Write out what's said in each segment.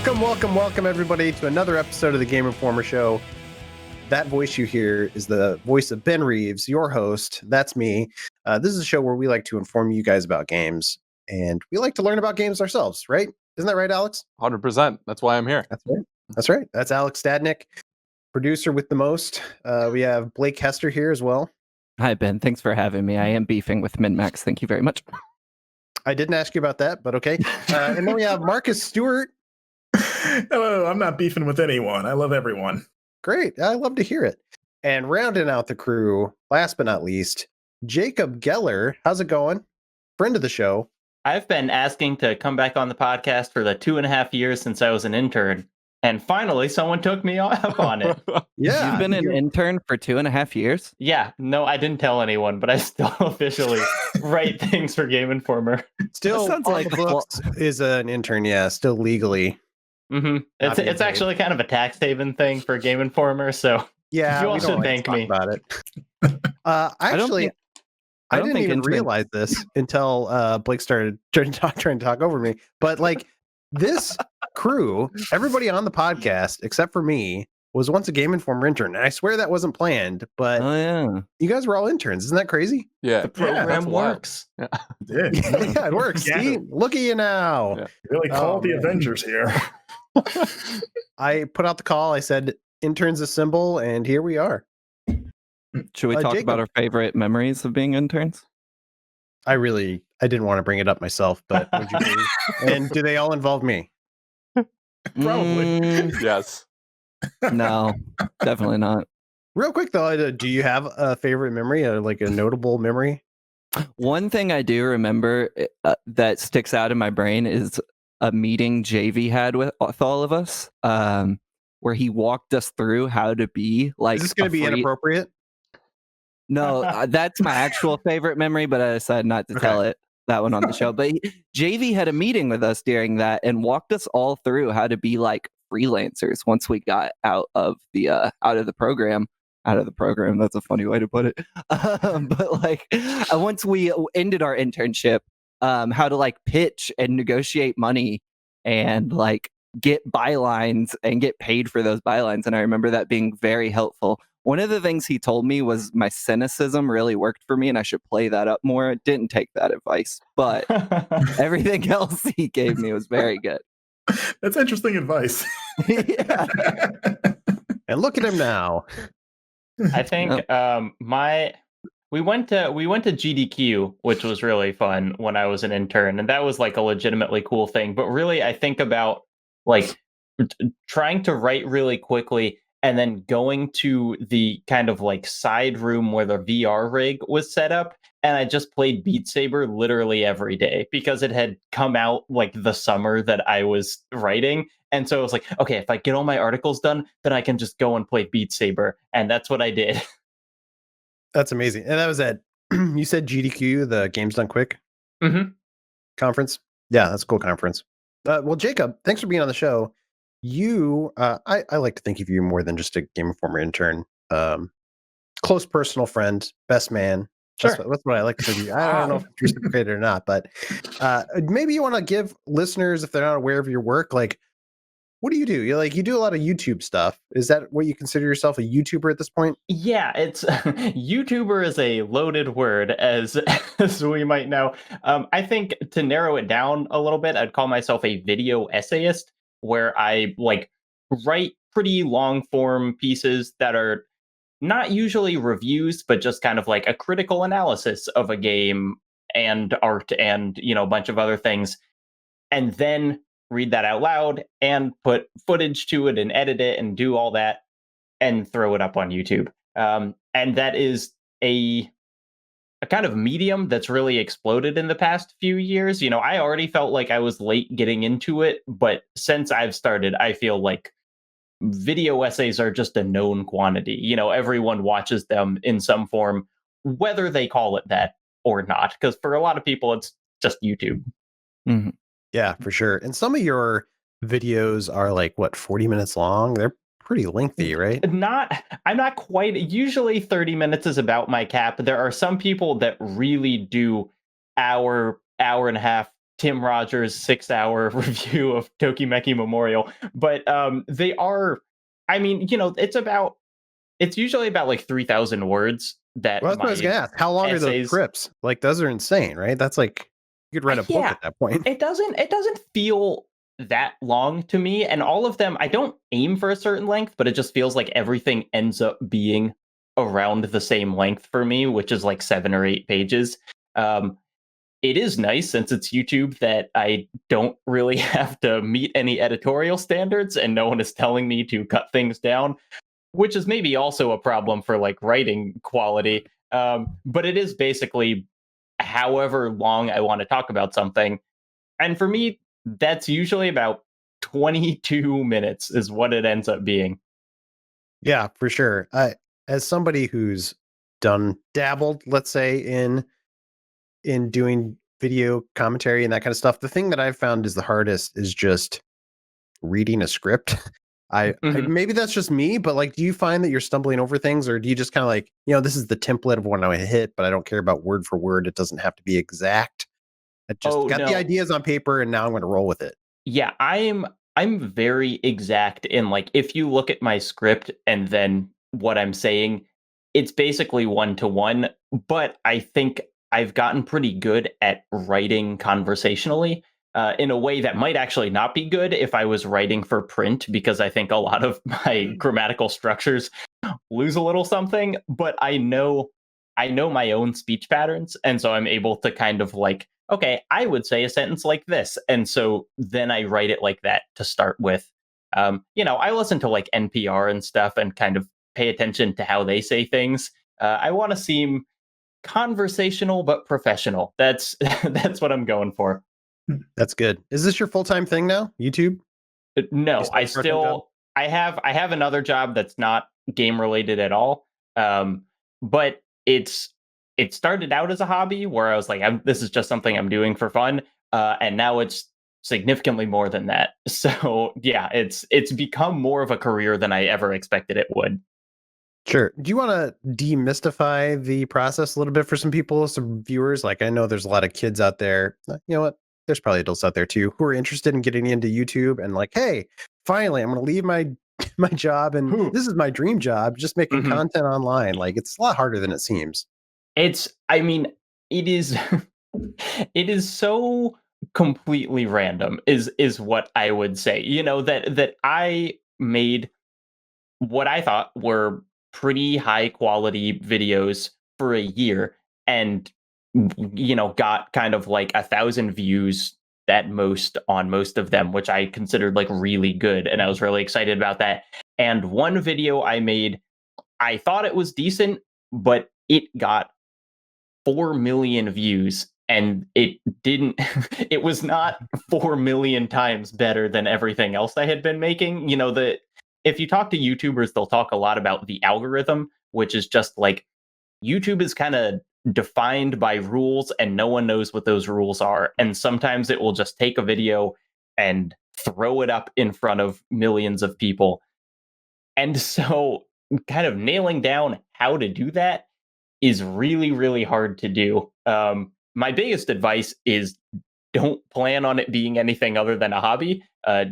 Welcome, everybody, to another episode of the Game Informer Show. That voice you hear is the voice of Ben Reeves, your host. That's me. This is a show where we like to inform you guys about games, and we like to learn about games ourselves, right? Isn't that right, Alex? 100%. That's why I'm here. That's right. That's Alex Stadnick, producer with the most. We have Blake Hester here as well. Hi, Ben. Thanks for having me. I am beefing with MinMax. Thank you very much. I didn't ask you about that, but okay. And then we have Marcus Stewart. Hello, I'm not beefing with anyone. I love everyone. Great. I love to hear it. And rounding out the crew, last but not least, Jacob Geller. How's it going? Friend of the show. I've been asking to come back on the podcast for the 2.5 years since I was an intern. And finally, someone took me up on it. Yeah. You've been an intern for 2.5 years? Yeah. No, I didn't tell anyone, but I still officially write things for Game Informer. Still That sounds on like the books is an intern, yeah, still legally. Mm-hmm. It's actually kind of a tax haven thing for Game Informer, so yeah, you all should thank me about it. I didn't even realize this until Blake started trying to talk over me. But like this crew, everybody on the podcast except for me was once a Game Informer intern, and I swear that wasn't planned. But you guys were all interns, isn't that crazy? Yeah, the program works. Yeah, it works. Yeah. See, look at you now. Yeah. Really called the Avengers here. I put out the call. I said, "Interns assemble," and here we are. Should we talk Jacob, about our favorite memories of being interns? I didn't want to bring it up myself, but would you please? And do they all involve me? Probably. Yes. No, definitely not. Real quick though, do you have a favorite memory, like a notable memory? One thing I do remember that sticks out in my brain is a meeting JV had with all of us, where he walked us through how to be like. Is this going to be inappropriate? No, that's my actual favorite memory, but I decided not to tell that one on the show. But JV had a meeting with us during that and walked us all through how to be like freelancers once we got out of the program. Out of the program, that's a funny way to put it. But like once we ended our internship, how to like pitch and negotiate money and like get bylines and get paid for those bylines. And I remember that being very helpful. One of the things he told me was my cynicism really worked for me and I should play that up more. Didn't take that advice, but everything else he gave me was very good. That's interesting advice. Yeah. And look at him now. I think we went to GDQ, which was really fun when I was an intern, and that was like a legitimately cool thing. But really, I think about like trying to write really quickly and then going to the kind of like side room where the VR rig was set up. And I just played Beat Saber literally every day because it had come out like the summer that I was writing. And so I was like, okay, if I get all my articles done, then I can just go and play Beat Saber. And that's what I did. That's amazing. And that was at, you said GDQ, the Games Done Quick conference? Yeah, that's a cool conference. Well, Jacob, thanks for being on the show. You, I like to think of you more than just a Game Informer intern. Close personal friend, best man. Sure. That's what I like to think of you. I don't know if it's reciprocated or not, but maybe you want to give listeners, if they're not aware of your work, like, what do? You do a lot of YouTube stuff. Is that what you consider yourself, a YouTuber at this point? Yeah, it's YouTuber is a loaded word, as we might know. I think to narrow it down a little bit, I'd call myself a video essayist, where I like write pretty long form pieces that are not usually reviews, but just kind of like a critical analysis of a game and art and, a bunch of other things. And then read that out loud and put footage to it and edit it and do all that and throw it up on YouTube. And that is a kind of medium that's really exploded in the past few years. I already felt like I was late getting into it, but since I've started, I feel like video essays are just a known quantity. Everyone watches them in some form, whether they call it that or not, because for a lot of people, it's just YouTube. Mm-hmm. Yeah, for sure. And some of your videos are like, 40 minutes long? They're pretty lengthy, right? I'm not quite. Usually 30 minutes is about my cap. There are some people that really do hour and a half Tim Rogers 6-hour review of Tokimeki Memorial, but they are. I mean, it's usually about like 3,000 words that Well, that's what I was gonna ask. How long are those essays. scripts? Like, those are insane, right? That's like you could write a book Yeah, at that point. it doesn't feel that long to me, and all of them, I don't aim for a certain length, but it just feels like everything ends up being around the same length for me, which is like 7 or 8 pages. Um, it is nice since it's YouTube that I don't really have to meet any editorial standards and no one is telling me to cut things down, which is maybe also a problem for like writing quality. But it is basically however long I want to talk about something. And for me, that's usually about 22 minutes is what it ends up being. Yeah, for sure. As somebody who's dabbled, let's say, in doing video commentary and that kind of stuff, the thing that I've found is the hardest is just reading a script. Mhm. Maybe that's just me, but like, do you find that you're stumbling over things, or do you just kind of like, this is the template of what I hit, but I don't care about word for word. It doesn't have to be exact. I just Oh got the no. ideas on paper and now I'm going to roll with it. Yeah, I'm very exact in like if you look at my script and then what I'm saying, it's basically one to one, but I think I've gotten pretty good at writing conversationally in a way that might actually not be good if I was writing for print because I think a lot of my grammatical structures lose a little something, but I know my own speech patterns, and so I'm able to kind of like, okay, I would say a sentence like this, and so then I write it like that to start with. I listen to like NPR and stuff, and kind of pay attention to how they say things. I want to seem conversational but professional. That's that's what I'm going for. That's good. Is this your full-time thing now? YouTube? You No, still have a part-time job? I have another job that's not game related at all. But it started out as a hobby where I was like, this is just something I'm doing for fun, and now it's significantly more than that. So yeah, it's become more of a career than I ever expected it would. Sure. Do you want to demystify the process a little bit for some people, some viewers? Like, I know there's a lot of kids out there. You know what? There's probably adults out there too who are interested in getting into YouTube and like, hey, finally, I'm going to leave my my job and Hmm. this is my dream job, just making Mhm. content online. Like, it's a lot harder than it seems. I mean, it is it is so completely random is what I would say. That I made what I thought were pretty high quality videos for a year and got kind of like 1,000 views at most on most of them, which I considered like really good, and I was really excited about that. And one video I made, I thought it was decent, but it got 4 million views, and it didn't it was not 4 million times better than everything else I had been making. If you talk to YouTubers, they'll talk a lot about the algorithm, which is just like YouTube is kind of defined by rules and no one knows what those rules are. And sometimes it will just take a video and throw it up in front of millions of people. And so kind of nailing down how to do that is really, really hard to do. My biggest advice is don't plan on it being anything other than a hobby.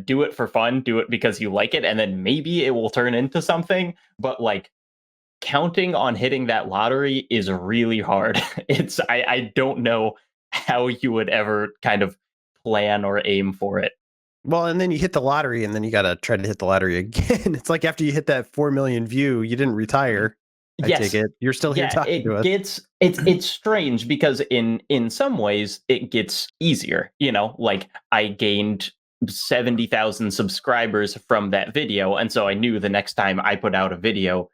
Do it for fun, do it because you like it, and then maybe it will turn into something. But like counting on hitting that lottery is really hard. I don't know how you would ever kind of plan or aim for it. Well, and then you hit the lottery and then you got to try to hit the lottery again. It's like after you hit that 4 million view, you didn't retire. I take Yes. it. You're still here Yeah, talking to us. it's strange because in some ways it gets easier. Like I gained 70,000 subscribers from that video, and so I knew the next time I put out a video,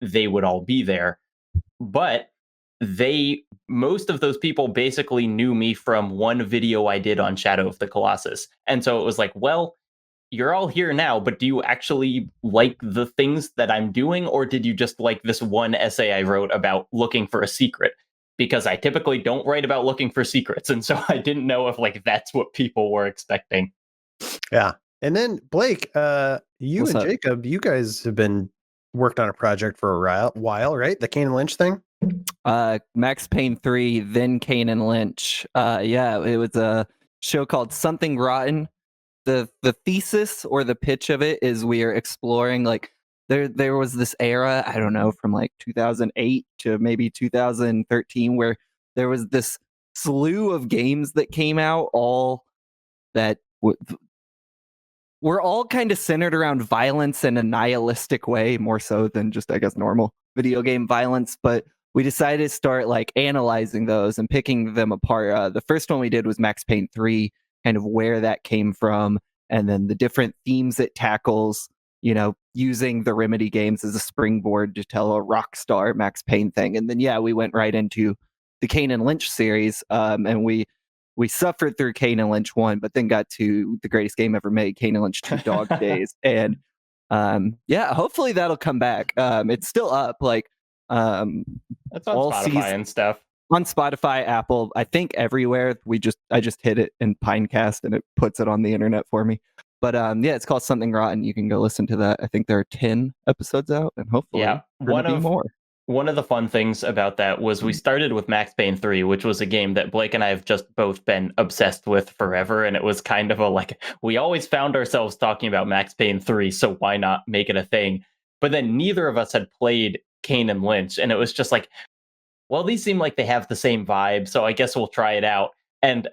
they would all be there. But most of those people basically knew me from one video I did on Shadow of the Colossus. And so it was like, well, you're all here now, but do you actually like the things that I'm doing, or did you just like this one essay I wrote about looking for a secret? Because I typically don't write about looking for secrets, and so I didn't know if like that's what people were expecting. Yeah. And then Blake, you What's and up? Jacob, you guys have been worked on a project for a while, right? The Kane and Lynch thing. Max Payne 3, then Kane and Lynch. Yeah, it was show called Something Rotten. The thesis or the pitch of it is we are exploring like there was this era, I don't know, from like 2008 to maybe 2013, where there was this slew of games that came out, all that were all kind of centered around violence in a nihilistic way, more so than just, I guess, normal video game violence. But we decided to start like analyzing those and picking them apart. The first one we did was Max Payne 3, kind of where that came from, and then the different themes it tackles, you know, using the Remedy games as a springboard to tell a Rockstar Max Payne thing. And then, yeah, we went right into the Kane and Lynch series, and we suffered through Kane and Lynch 1, but then got to the greatest game ever made, Kane and Lynch 2 Dog Days. And yeah, hopefully that'll come back. It's still up, like that's on Spotify and stuff. On Spotify, Apple, I think everywhere. I just hit it in Pinecast and it puts it on the internet for me. But yeah, it's called Something Rotten. You can go listen to that. I think there are 10 episodes out, and hopefully more. One of the fun things about that was we started with Max Payne 3, which was a game that Blake and I have just both been obsessed with forever. And it was kind of we always found ourselves talking about Max Payne 3, so why not make it a thing? But then neither of us had played Kane and Lynch. And it was just like, well, these seem like they have the same vibe, so I guess we'll try it out. And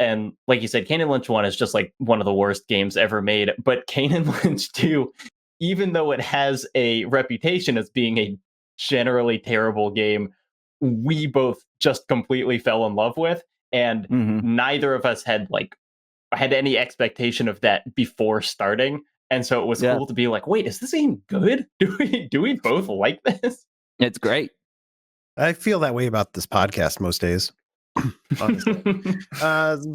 like you said, Kane and Lynch 1 is just like one of the worst games ever made. But Kane and Lynch 2, even though it has a reputation as being a generally terrible game, we both just completely fell in love with, and neither of us had any expectation of that before starting. And so it was cool to be like, wait, is this game good? Do we both like this? It's great. I feel that way about this podcast most days. Honestly.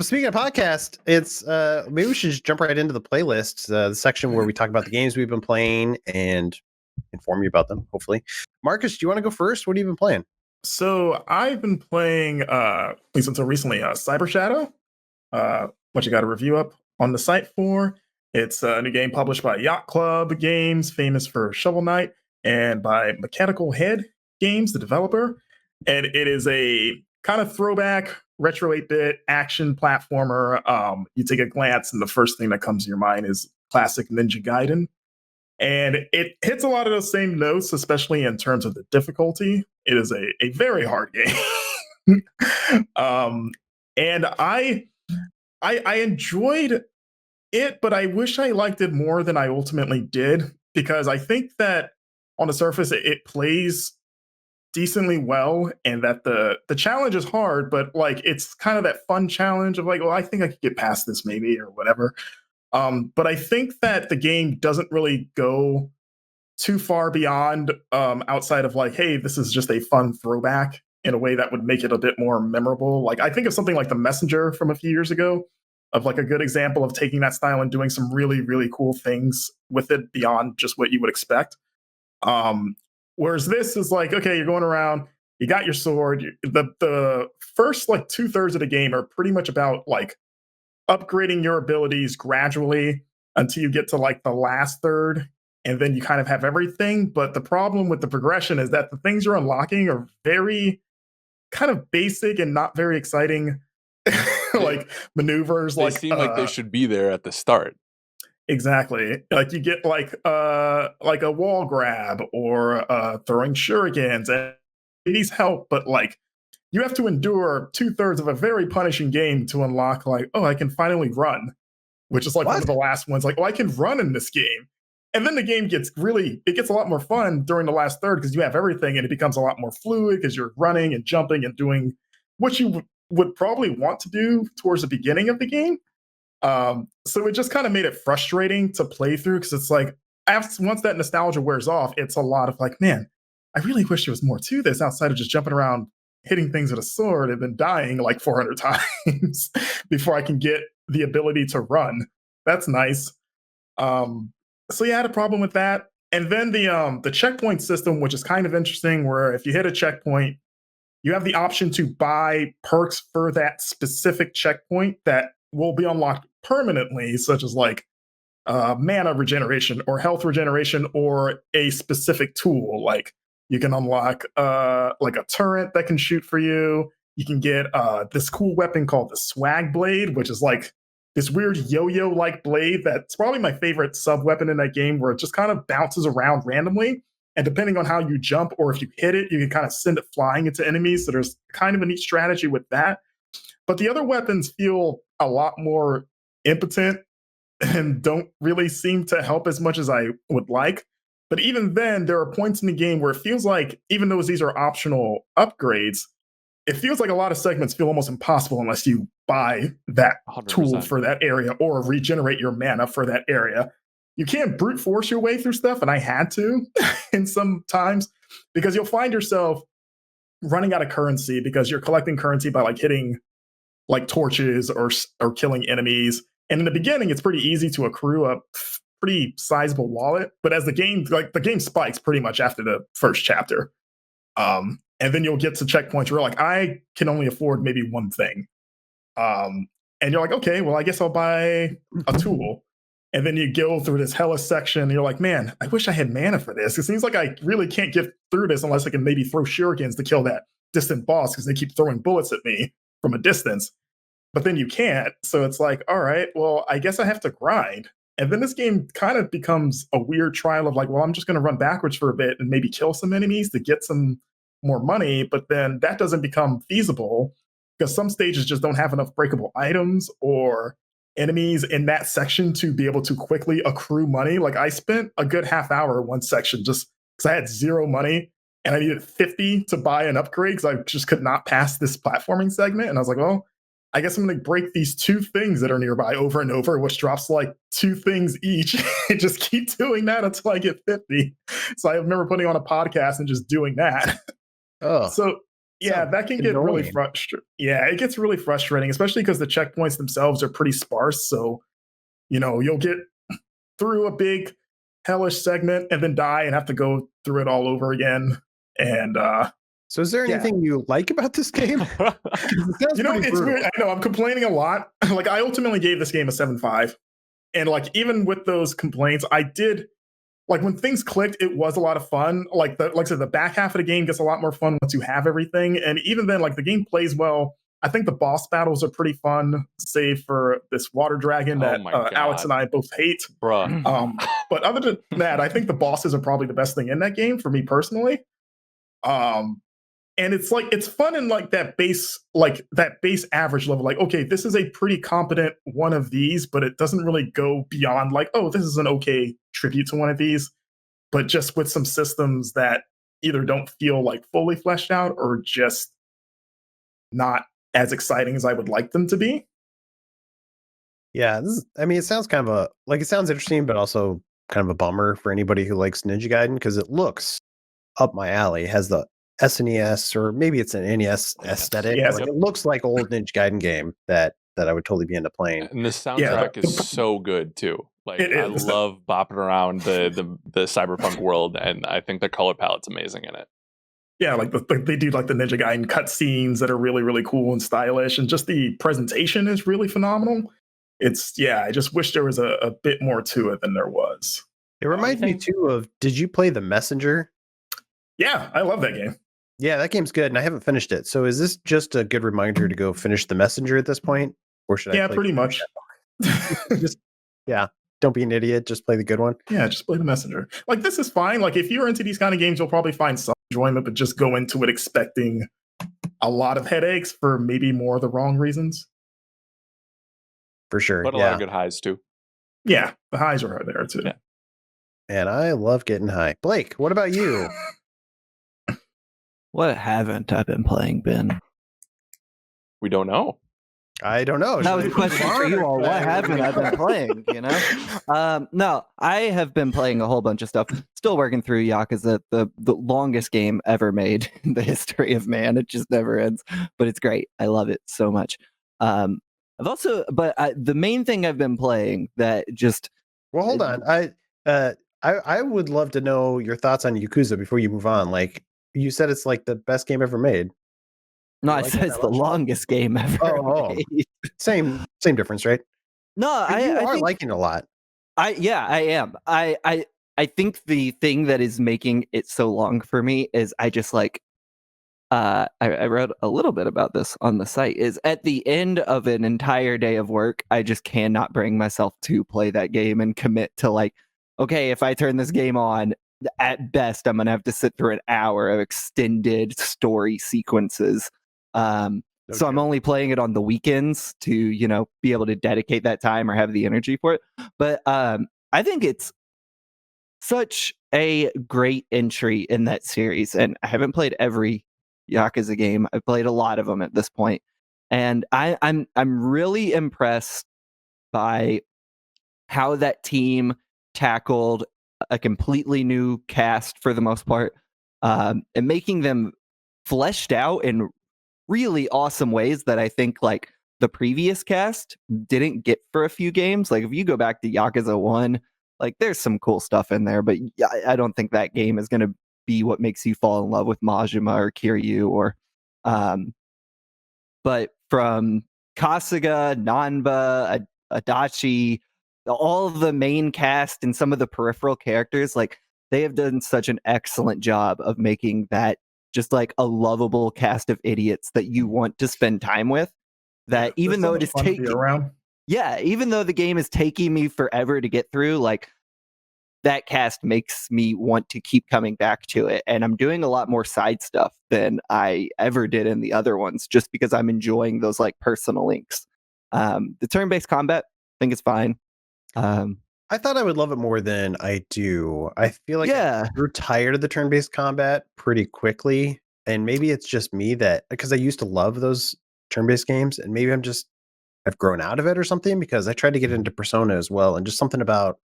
Speaking of podcast, it's maybe we should just jump right into the playlist, the section where we talk about the games we've been playing and inform you about them, hopefully. Marcus, do you want to go first? What have you been playing? So I've been playing, at least until recently, Cyber Shadow, which I got a review up on the site for. It's a new game published by Yacht Club Games, famous for Shovel Knight, and by Mechanical Head Games, the developer. And it is a kind of throwback, retro 8-bit action platformer. You take a glance, and the first thing that comes to your mind is classic Ninja Gaiden. And it hits a lot of those same notes, especially in terms of the difficulty. It is a very hard game. And I enjoyed it, but I wish I liked it more than I ultimately did, because I think that on the surface it plays decently well, and that the challenge is hard, but like it's kind of that fun challenge of like, well, I think I could get past this maybe, or whatever. But I think that the game doesn't really go too far beyond outside of like, hey, this is just a fun throwback, in a way that would make it a bit more memorable. Like I think of something like The Messenger from a few years ago, of like a good example of taking that style and doing some really, really cool things with it beyond just what you would expect. Whereas this is like, okay, you're going around, you got your sword. The first like 2/3 of the game are pretty much about like upgrading your abilities gradually until you get to like the last third, and then you kind of have everything. But the problem with the progression is that the things you're unlocking are very kind of basic and not very exciting. Like maneuvers, they seem like they should be there at the start. Exactly. Like you get like a wall grab, or throwing shurikens, and it needs help, but like you have to endure 2/3 of a very punishing game to unlock like, oh, I can finally run, which is like one of the last ones. Like, oh, I can run in this game. And then the game gets a lot more fun during the last third, because you have everything, and it becomes a lot more fluid because you're running and jumping and doing what you would probably want to do towards the beginning of the game. So it just kind of made it frustrating to play through, because it's like, once that nostalgia wears off, it's a lot of like, man, I really wish there was more to this outside of just jumping around, hitting things with a sword, and then dying like 400 times before I can get the ability to run. That's nice. So yeah, I had a problem with that. And then the checkpoint system, which is kind of interesting, where if you hit a checkpoint, you have the option to buy perks for that specific checkpoint that will be unlocked permanently, such as like mana regeneration or health regeneration, or a specific tool. Like you can unlock like a turret that can shoot for you. You can get this cool weapon called the Swag Blade, which is like this weird yo-yo like blade that's probably my favorite sub weapon in that game, where it just kind of bounces around randomly. And depending on how you jump or if you hit it, you can kind of send it flying into enemies. So there's kind of a neat strategy with that. But the other weapons feel a lot more impotent and don't really seem to help as much as I would like. But even then, there are points in the game where it feels like, even though these are optional upgrades, it feels like a lot of segments feel almost impossible unless you buy that 100%. tool for that area or regenerate your mana for that area. You can't brute force your way through stuff, and I had to in some times, because you'll find yourself running out of currency because you're collecting currency by like hitting like torches or killing enemies. And in the beginning, it's pretty easy to accrue a pretty sizable wallet, but as the game spikes pretty much after the first chapter. And then you'll get to checkpoints where like, I can only afford maybe one thing. And you're like, okay, well, I guess I'll buy a tool. And then you go through this hella section and you're like, man, I wish I had mana for this. It seems like I really can't get through this unless I can maybe throw shurikens to kill that distant boss, because they keep throwing bullets at me from a distance. But then you can't. So it's like, all right, well, I guess I have to grind. And then this game kind of becomes a weird trial of like, well, I'm just going to run backwards for a bit and maybe kill some enemies to get some more money. But then that doesn't become feasible because some stages just don't have enough breakable items or enemies in that section to be able to quickly accrue money. Like I spent a good half hour in one section just because I had zero money and I needed 50 to buy an upgrade because I just could not pass this platforming segment. And I was like, well, I guess I'm going to break these two things that are nearby over and over, which drops like two things each, and just keep doing that until I get 50. So I remember putting on a podcast and just doing that. Oh, so yeah, that can get really frustrating. Yeah, it gets really frustrating, especially because the checkpoints themselves are pretty sparse. So, you know, you'll get through a big hellish segment and then die and have to go through it all over again. And so is there anything you like about this game? You know, it's weird. I know I'm complaining a lot. Like I ultimately gave this game a 7.5. And like even with those complaints, I did like when things clicked, it was a lot of fun. Like I said, the back half of the game gets a lot more fun once you have everything. And even then, like the game plays well. I think the boss battles are pretty fun, save for this water dragon that Alex and I both hate. Bruh. But other than that, I think the bosses are probably the best thing in that game for me personally. And it's like it's fun in like that base average level. Like, okay, this is a pretty competent one of these, but it doesn't really go beyond like, oh, this is an okay tribute to one of these, but just with some systems that either don't feel like fully fleshed out or just not as exciting as I would like them to be. Yeah, it sounds kind of it sounds interesting, but also kind of a bummer for anybody who likes Ninja Gaiden because it looks up my alley. It has the SNES or maybe it's an NES aesthetic. Yeah, it looks like old Ninja Gaiden game that I would totally be into playing. And the soundtrack is so good too. Like I love bopping around the cyberpunk world, and I think the color palette's amazing in it. Yeah, like they do like the Ninja Gaiden cutscenes that are really, really cool and stylish, and just the presentation is really phenomenal. I just wish there was a bit more to it than there was. It reminds me too of, did you play The Messenger? Yeah, I love that game. Yeah, that game's good, and I haven't finished it. So is this just a good reminder to go finish The Messenger at this point? Or should I play pretty much. Don't be an idiot. Just play the good one. Yeah, just play The Messenger. Like, this is fine. Like, if you're into these kind of games, you'll probably find some enjoyment, but just go into it expecting a lot of headaches for maybe more of the wrong reasons. For sure. But a lot of good highs, too. Yeah, the highs are there, too. Yeah. And I love getting high. Blake, what about you? What haven't I been playing, Ben? We don't know. I don't know. That was a question for you all. What haven't I been playing? You know, no, I have been playing a whole bunch of stuff. Still working through Yakuza, the longest game ever made in the history of man. It just never ends, but it's great. I love it so much. I've also, the main thing I've been playing that just hold on. I would love to know your thoughts on Yakuza before you move on. Like you said, it's like the best game ever made. No, I said it's the longest game ever. Made. Same difference, right? No, I think liking it a lot. I am. I think the thing that is making it so long for me is I just like I wrote a little bit about this on the site, is at the end of an entire day of work, I just cannot bring myself to play that game and commit to like, okay, if I turn this game on, at best, I'm going to have to sit through an hour of extended story sequences. So I'm only playing it on the weekends to, be able to dedicate that time or have the energy for it. But I think it's such a great entry in that series. And I haven't played every Yakuza game. I've played a lot of them at this point. And I'm really impressed by how that team tackled a completely new cast for the most part, and making them fleshed out in really awesome ways that I think like the previous cast didn't get for a few games. Like if you go back to Yakuza 1, like there's some cool stuff in there, but I don't think that game is going to be what makes you fall in love with Majima or Kiryu or but from Kasuga, Nanba, Adachi, all of the main cast and some of the peripheral characters, like they have done such an excellent job of making that just like a lovable cast of idiots that you want to spend time with. That even though it is taking around, even though the game is taking me forever to get through, like that cast makes me want to keep coming back to it. And I'm doing a lot more side stuff than I ever did in the other ones, just because I'm enjoying those like personal links. The turn-based combat, I think it's fine. I thought I would love it more than I do. I feel like I grew tired of the turn-based combat pretty quickly. And maybe it's just me because I used to love those turn-based games, and maybe I've grown out of it or something, because I tried to get into Persona as well, and just something about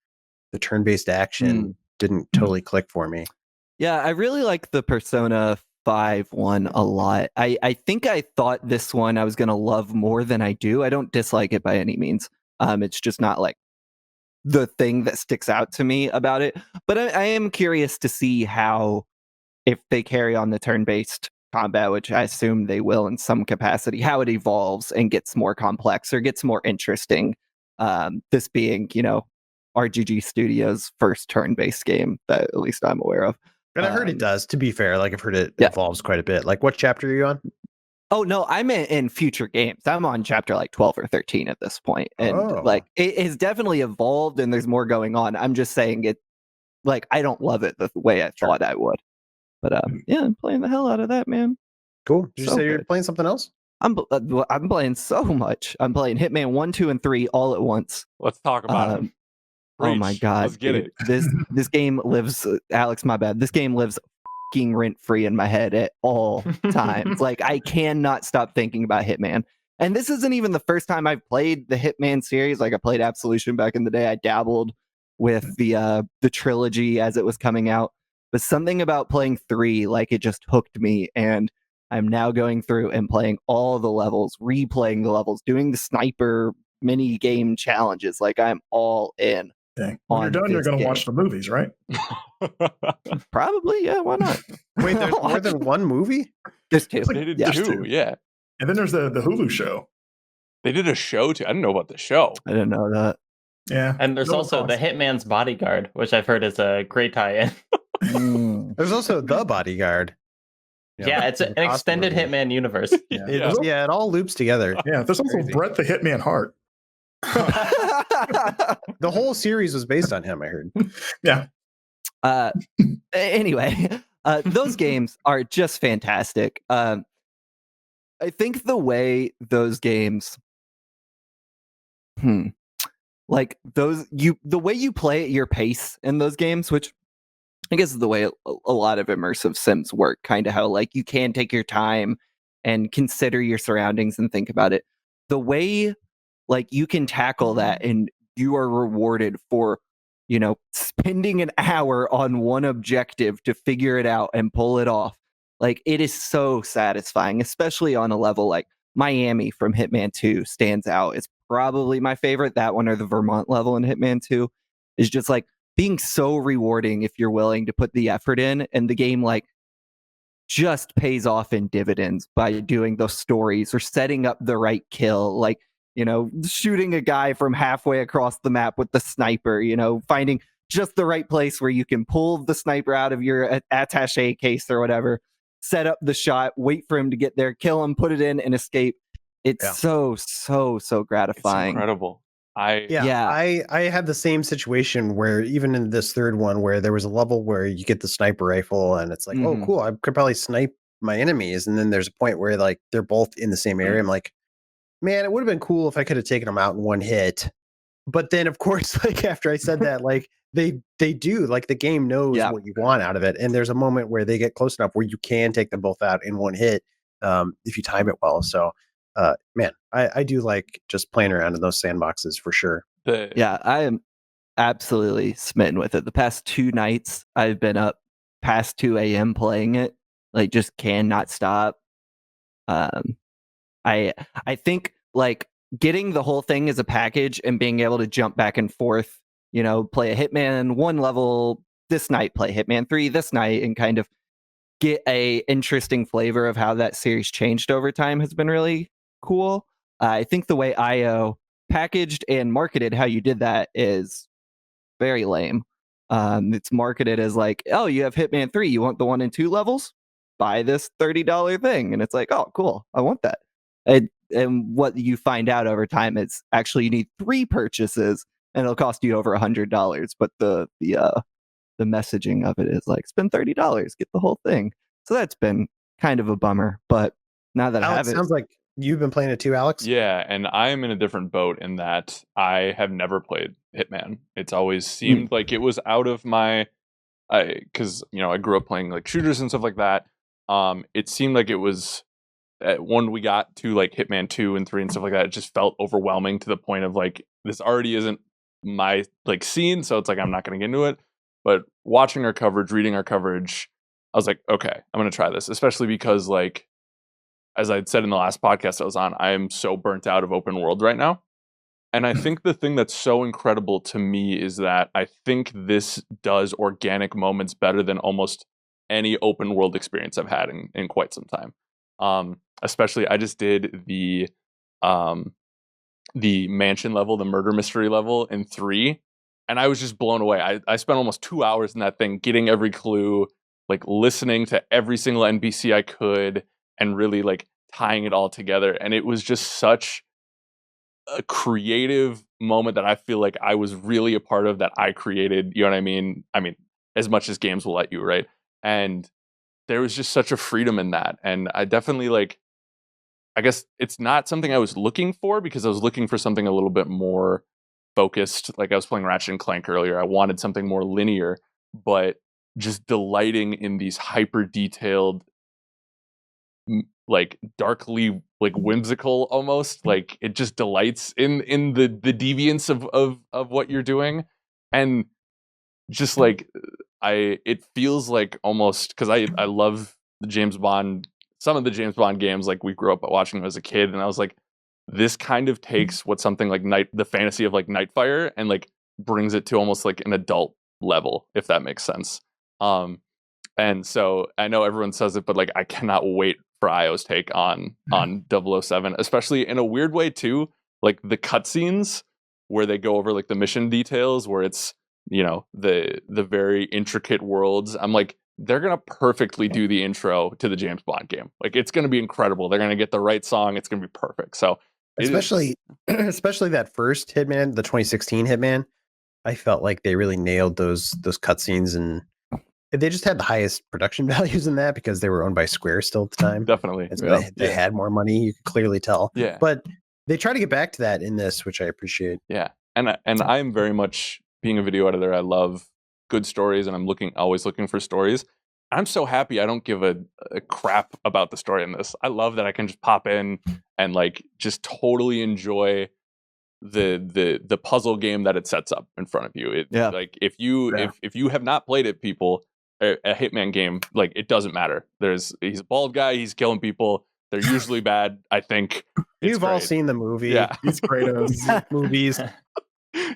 the turn-based action didn't totally click for me. Yeah, I really like the Persona 5 one a lot. I think I thought this one I was going to love more than I do. I don't dislike it by any means. It's just not like the thing that sticks out to me about it. But I am curious to see how, if they carry on the turn-based combat, which I assume they will in some capacity, how it evolves and gets more complex or gets more interesting. This being, RGG Studios' first turn-based game that at least I'm aware of. And I heard it does, to be fair. Like I've heard it evolves quite a bit. Like what chapter are you on? Oh, no, I'm in future games. I'm on chapter like 12 or 13 at this point. And like it has definitely evolved and there's more going on. I'm just saying it, like, I don't love it the way I thought I would. But I'm playing the hell out of that, man. Cool. Did you say you're playing something else? I'm playing so much. I'm playing Hitman 1, 2, and 3 all at once. Let's talk about it. Oh my god! Let's get it. This game lives. Alex, my bad. This game lives fucking rent free in my head at all times. Like I cannot stop thinking about Hitman. And this isn't even the first time I've played the Hitman series. Like I played Absolution back in the day. I dabbled with the trilogy as it was coming out. But something about playing 3, like it just hooked me, and I'm now going through and playing all the levels, replaying the levels, doing the sniper mini game challenges. Like I'm all in. Dang. When you're done, you're going to watch the movies, right? Probably, yeah. Why not? Wait, there's more than one movie? There's 2. They did 2, yeah. And then there's the Hulu show. They did a show too. I didn't know about the show. I didn't know that. Yeah. And there's also The Hitman's Bodyguard, which I've heard is a great tie-in. There's also The Bodyguard. Yeah, it's an extended movie. Hitman universe. It all loops together. Yeah, there's also Brett the Hitman Hart. The whole series was based on him, I heard. Yeah. Anyway, those games are just fantastic. I think the way those games, like the way you play at your pace in those games, which I guess is the way a lot of immersive sims work, kind of how like you can take your time and consider your surroundings and think about it. The way like you can tackle that and you are rewarded for, spending an hour on one objective to figure it out and pull it off. Like it is so satisfying, especially on a level like Miami from Hitman 2 stands out. It's probably my favorite. That one or the Vermont level in Hitman 2 is just like being so rewarding if you're willing to put the effort in, and the game like just pays off in dividends by doing those stories or setting up the right kill, like shooting a guy from halfway across the map with the sniper, finding just the right place where you can pull the sniper out of your attaché case or whatever set up the shot, wait for him to get there, kill him, put it in, and escape. It's so gratifying. It's incredible. I had the same situation where even in this third one where there was a level where you get the sniper rifle and it's like, oh, cool, I could probably snipe my enemies. And then there's a point where like they're both in the same area. I'm like, man, it would have been cool if I could have taken them out in one hit. But then, of course, like after I said that, like they do, like the game knows what you want out of it. And there's a moment where they get close enough where you can take them both out in one hit if you time it well. So, man, I do like just playing around in those sandboxes for sure. I am absolutely smitten with it. The past 2 nights, I've been up past 2 a.m. playing it. Like, just cannot stop. I think like getting the whole thing as a package and being able to jump back and forth, you know, play a Hitman 1 level this night, play Hitman 3 this night, and kind of get a interesting flavor of how that series changed over time has been really cool. I think the way IO packaged and marketed how you did that is very lame. It's marketed as like, oh, you have Hitman 3, you want the 1 and 2 levels? Buy this $30 thing. And it's like, oh, cool, I want that. And what you find out over time is actually you need 3 purchases and it'll cost you over $100. But the messaging of it is like, spend $30, get the whole thing. So that's been kind of a bummer. But now that I have it, sounds like you've been playing it too, Alex. Yeah, and I am in a different boat in that I have never played Hitman. It's always seemed like it was out of my, because you know I grew up playing like shooters and stuff like that. It seemed like it was when we got to like Hitman 2 and 3 and stuff like that, it just felt overwhelming to the point of like this already isn't my like scene, so it's like I'm not going to get into it. But watching our coverage, reading our coverage, I was like, okay, I'm going to try this, especially because like, as I'd said in the last podcast I was on, I am so burnt out of open world right now. And I think the thing that's so incredible to me is that I think this does organic moments better than almost any open world experience I've had in quite some time. Especially, I just did the mansion level, the murder mystery level in 3, and I was just blown away. I spent almost 2 hours in that thing, getting every clue, like listening to every single NPC I could, and really like tying it all together. And it was just such a creative moment that I feel like I was really a part of, that I created. You know what I mean? I mean, as much as games will let you, right? And there was just such a freedom in that. And I definitely like, I guess it's not something I was looking for, because I was looking for something a little bit more focused. Like I was playing Ratchet and Clank earlier. I wanted something more linear, but just delighting in these hyper detailed, like darkly like whimsical almost, like it just delights in the deviance of what you're doing. And just like it feels like almost, because I love the James Bond, some of the James Bond games, like we grew up watching them as a kid, and I was like, this kind of takes what something like the fantasy of like Nightfire and like brings it to almost like an adult level, if that makes sense. And so I know everyone says it, but like I cannot wait for IO's take on 007, especially in a weird way too, like the cutscenes where they go over like the mission details, where it's, you know, the very intricate worlds. I'm like, they're gonna perfectly do the intro to the James Bond game. Like it's gonna be incredible. They're gonna get the right song. It's gonna be perfect. So especially that first Hitman, the 2016 Hitman, I felt like they really nailed those cutscenes, and they just had the highest production values in that because they were owned by Square still at the time. Definitely. And so they had more money, you could clearly tell. Yeah. But they try to get back to that in this, which I appreciate. Yeah. And I'm very much, being a video editor, I love good stories, and I'm always looking for stories. I'm so happy I don't give a crap about the story in this. I love that I can just pop in and like just totally enjoy the puzzle game that it sets up in front of you. Like if you have not played it, people, a Hitman game, like it doesn't matter. He's a bald guy, he's killing people. They're usually bad, I think. You've all seen the movie. Yeah. He's Kratos. Movies.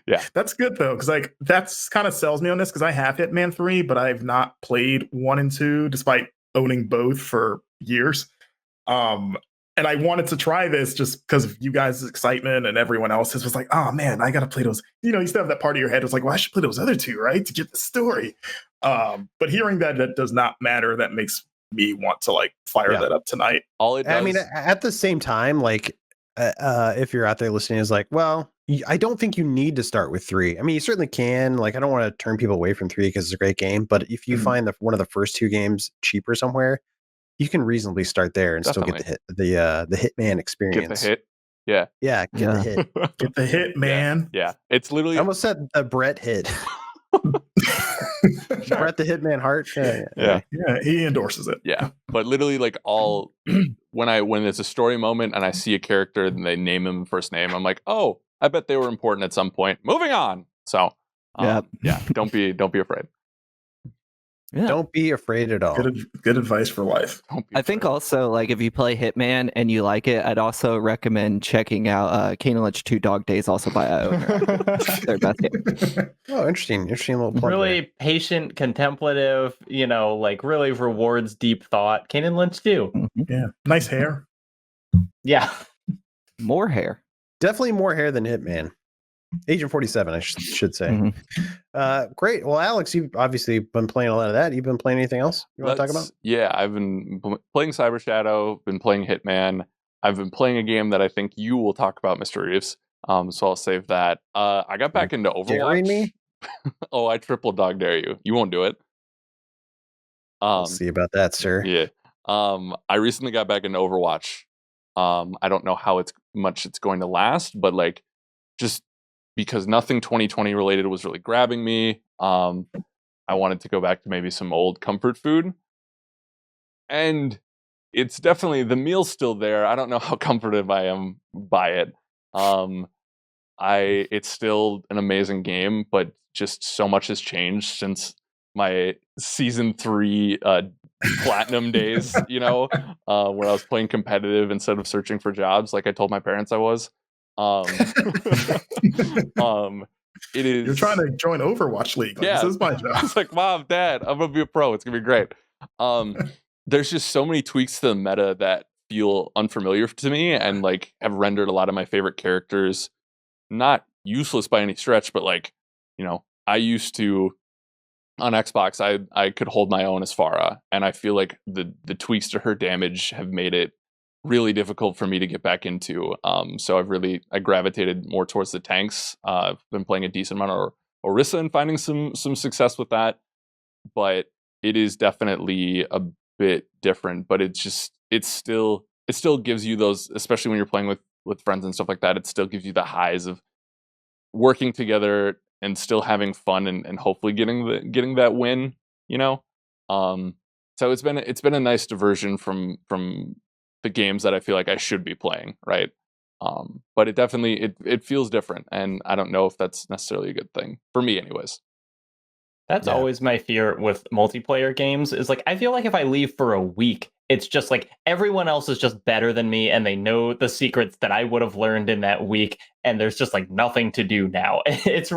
Yeah, that's good though, because like that's kind of sells me on this, because I have Hitman 3, but I've not played 1 and 2 despite owning both for years. And I wanted to try this just because of you guys' excitement, and everyone else's was like, oh man, I gotta play those. You know, you still have that part of your head was like, well, I should play those other 2, right, to get the story. But hearing that does not matter, that makes me want to like fire that up tonight. All it does. I mean, at the same time, like if you're out there listening, is like, well, I don't think you need to start with 3. I mean, you certainly can. Like, I don't want to turn people away from 3 because it's a great game. But if you find one of the first 2 games cheaper somewhere, you can reasonably start there and still get the Hitman experience. Get the hit. Yeah. Yeah, get the hit. Get the hit, man. Yeah. It's literally. I almost said the Brett hit. Brett the Hitman Hart. Yeah, he endorses it. Yeah, but literally, like when it's a story moment and I see a character and they name him first name, I'm like, oh, I bet they were important at some point. Moving on. So, yeah, don't be afraid. Yeah. Don't be afraid at all. Good advice for life. I think also, like, if you play Hitman and you like it, I'd also recommend checking out Kane and Lynch 2 Dog Days, also by their best game. Oh, interesting little plug. Really patient, contemplative, like really rewards deep thought. Kane and Lynch 2. Yeah, nice hair. Yeah. More hair. Definitely more hair than Hitman. Agent 47, I should say. Great. Well, Alex, you've obviously been playing a lot of that. You've been playing anything else you want to talk about? Yeah, I've been playing Cyber Shadow, been playing Hitman. I've been playing a game that I think you will talk about, Mr. Reeves. So I'll save that. I got back into Overwatch. Daring me? Oh, I triple dog dare you. You won't do it. We'll see about that, sir. Yeah. I recently got back into Overwatch. I don't know how much it's going to last, but like just because nothing 2020 related was really grabbing me. I wanted to go back to maybe some old comfort food. And it's definitely, the meal's still there. I don't know how comforted I am by it. It's still an amazing game, but just so much has changed since my season 3 platinum days, where I was playing competitive instead of searching for jobs like I told my parents I was. It is. You're trying to join Overwatch League. Like, this is my job. It's like, Mom, Dad, I'm gonna be a pro. It's gonna be great. There's just so many tweaks to the meta that feel unfamiliar to me, and like have rendered a lot of my favorite characters not useless by any stretch, but like, I used to on Xbox, I could hold my own as Pharah, and I feel like the tweaks to her damage have made it really difficult for me to get back into. So I gravitated more towards the tanks. I've been playing a decent amount of Orisa and finding some success with that, but it is definitely a bit different. But it still gives you those, especially when you're playing with friends and stuff like that. It still gives you the highs of working together and still having fun and hopefully getting that win. So it's been a nice diversion from the games that I feel like I should be playing, right? But it definitely it feels different, and I don't know if that's necessarily a good thing for me, anyways. That's always my fear with multiplayer games. Is like I feel like if I leave for a week, it's just like everyone else is just better than me, and they know the secrets that I would have learned in that week, and there's just like nothing to do now. It's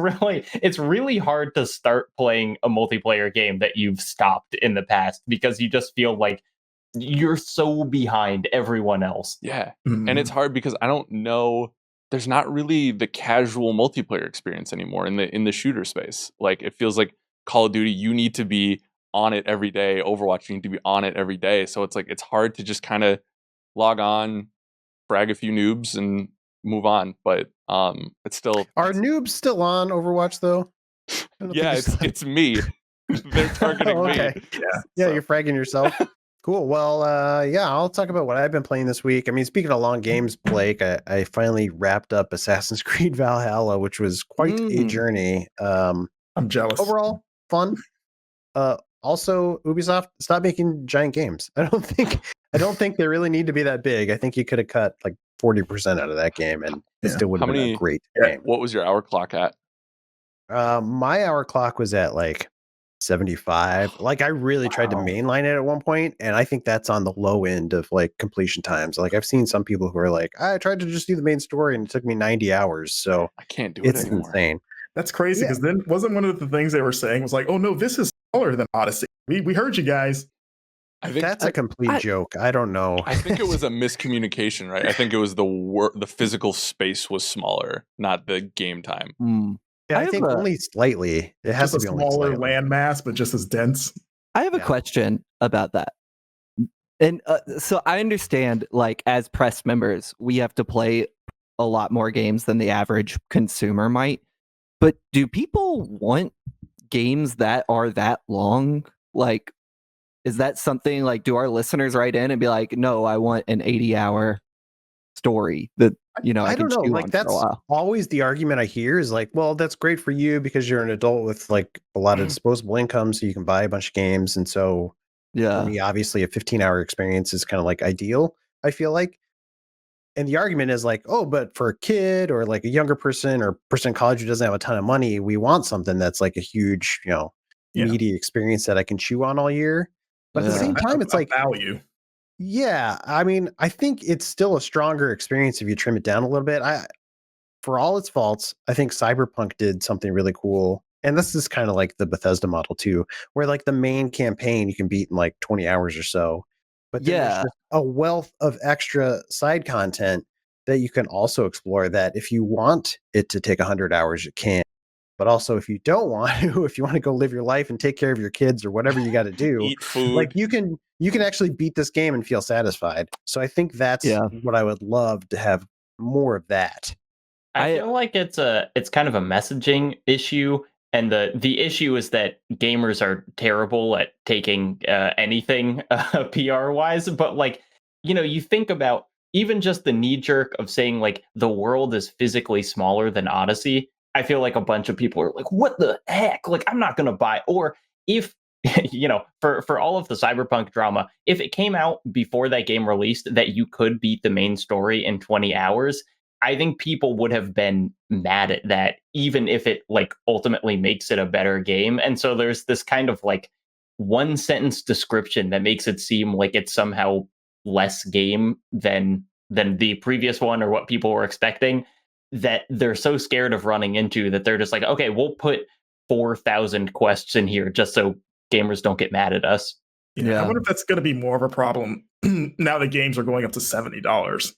really hard to start playing a multiplayer game that you've stopped in the past because you just feel like you're so behind everyone else. Yeah. And it's hard because I don't know, there's not really the casual multiplayer experience anymore in the shooter space. Like it feels like Call of Duty, you need to be on it every day. Overwatch, you need to be on it every day. So it's like it's hard to just kind of log on, frag a few noobs and move on. But it's still Are noobs still on Overwatch though? Yeah, it's me. They're targeting me. Yeah, you're fragging yourself. Cool. Well, I'll talk about what I've been playing this week. I mean, speaking of long games, Blake, I finally wrapped up Assassin's Creed Valhalla, which was quite a journey. I'm jealous. Overall, fun. Also, Ubisoft, stop making giant games. I don't think they really need to be that big. I think you could have cut like 40% out of that game, and it still would have been a great game. What was your hour clock at? My hour clock was at like 75. Like I really tried to mainline it at one point, and I think that's on the low end of like completion times. Like I've seen some people who are like, I tried to just do the main story and it took me 90 hours. So I can't do it anymore. It's insane. That's crazy because then wasn't one of the things they were saying was like, oh no, this is smaller than Odyssey. We heard you guys. I think that's a complete joke. I don't know. I think it was a miscommunication, right? I think it was the physical space was smaller, not the game time. Yeah, I think only slightly. It has just to be a smaller only landmass, but just as dense. I have a question about that. And so I understand, like, as press members, we have to play a lot more games than the average consumer might. But do people want games that are that long? Like, is that something, like, do our listeners write in and be like, no, I want an 80-hour story that, I don't can know. chew Like, on for a that's while? always the argument I hear is like, well, that's great for you because you're an adult with like a lot of disposable income, so you can buy a bunch of games. And so for Yeah. me, obviously a 15-hour experience is kind of like ideal, I feel like. And the argument is like, oh, but for a kid or like a younger person or person in college who doesn't have a ton of money, we want something that's like a huge, Yeah. meaty experience that I can chew on all year. But at the Yeah. same time, it's A like, value. yeah, I mean, I think it's still a stronger experience if you trim it down a little bit. For all its faults, I think Cyberpunk did something really cool. And this is kind of like the Bethesda model too, where like the main campaign you can beat in like 20 hours or so. But then there's Yeah. just a wealth of extra side content that you can also explore that if you want it to take 100 hours, you can. But also if you don't want to, if you want to go live your life and take care of your kids or whatever you got to do, Eat food. like you can actually beat this game and feel satisfied. So I think that's Yeah. what I would love to have more of that. I feel like it's kind of a messaging issue, and the issue is that gamers are terrible at taking anything PR wise. But like, you think about even just the knee jerk of saying like the world is physically smaller than Odyssey. I feel like a bunch of people are like, "What the heck?" Like, I'm not gonna buy. Or if for all of the Cyberpunk drama, if it came out before that game released that you could beat the main story in 20 hours. I think people would have been mad at that, even if it like ultimately makes it a better game. And so there's this kind of like one sentence description that makes it seem like it's somehow less game than the previous one or what people were expecting, that they're so scared of running into that they're just like, okay, we'll put 4,000 quests in here just so gamers don't get mad at us. Yeah. I wonder if that's going to be more of a problem now that games are going up to $70.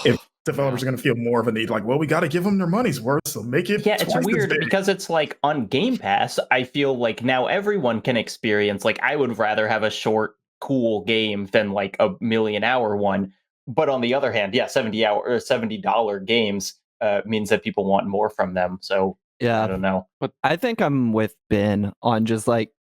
If developers are going to feel more of a need, like, well, we got to give them their money's worth, so make it. Yeah, it's weird because it's like on Game Pass, I feel like now everyone can experience, like, I would rather have a short, cool game than like a million-hour one. But on the other hand, yeah, 70-hour or $70 games means that people want more from them. So Yeah. I don't know. But I think I'm with Ben on just like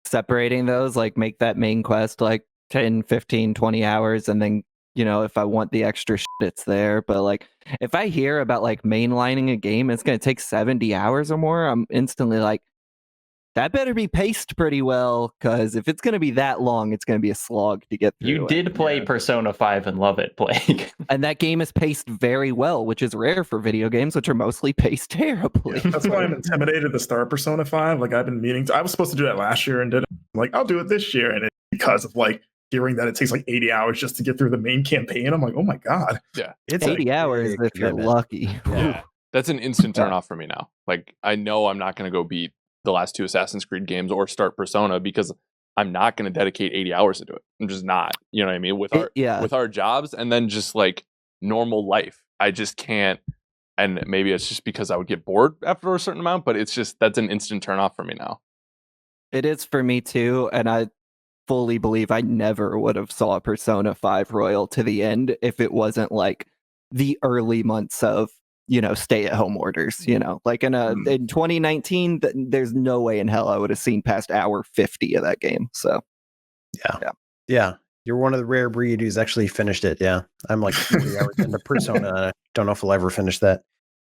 separating those, like make that main quest like 10, 15, 20 hours, and then if I want the extra shit, it's there. But like, if I hear about like mainlining a game, it's going to take 70 hours or more, I'm instantly like, that better be paced pretty well, because if it's going to be that long, it's going to be a slog to get through. You did play Persona 5 and love it, Blake. And that game is paced very well, which is rare for video games, which are mostly paced terribly. Yeah, that's why I'm intimidated to start Persona 5. Like, I've been meaning to. I was supposed to do that last year and didn't. I'm like, I'll do it this year. And it's because of like hearing that it takes like 80 hours just to get through the main campaign. I'm like, oh my God. Yeah. It's 80 hours if you're lucky. Yeah. That's an instant turn off for me now. Like, I know I'm not going to go beat the last 2 Assassin's Creed games or start Persona because I'm not going to dedicate 80 hours into it. I'm just not. You know what I mean? With our jobs and then just like normal life, I just can't. And maybe it's just because I would get bored after a certain amount, but it's just that's an instant turn off for me now. It is for me too, and I fully believe I never would have saw Persona 5 Royal to the end if it wasn't like the early months of stay-at-home orders. Like in 2019, there's no way in hell I would have seen past hour 50 of that game. So yeah. You're one of the rare breed who's actually finished it. Yeah, I'm like 40 hours into Persona. I don't know if I'll ever finish that.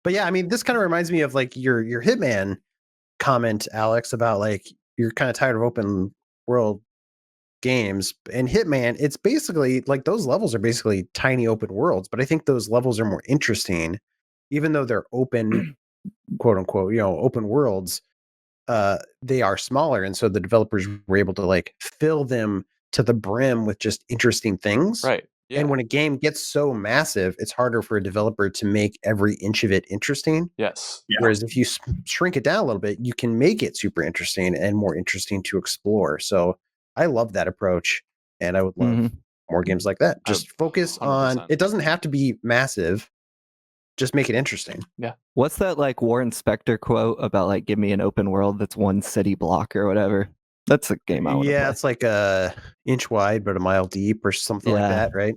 But yeah, I mean, this kind of reminds me of like your Hitman comment, Alex, about like you're kind of tired of open world games. And Hitman, it's basically like those levels are basically tiny open worlds, but I think those levels are more interesting, even though they're open, quote unquote, open worlds. They are smaller, and so the developers were able to like fill them to the brim with just interesting things. Right. Yeah. And when a game gets so massive, it's harder for a developer to make every inch of it interesting. Yes. Yeah. Whereas if you shrink it down a little bit, you can make it super interesting and more interesting to explore. So I love that approach, and I would love more games like that. Just focus 100%. on, it doesn't have to be massive. Just make it interesting. Yeah. What's that like Warren Spector quote about like, give me an open world that's one city block or whatever? That's a game I want to play. Yeah, it's like a inch wide but a mile deep or something like that, right?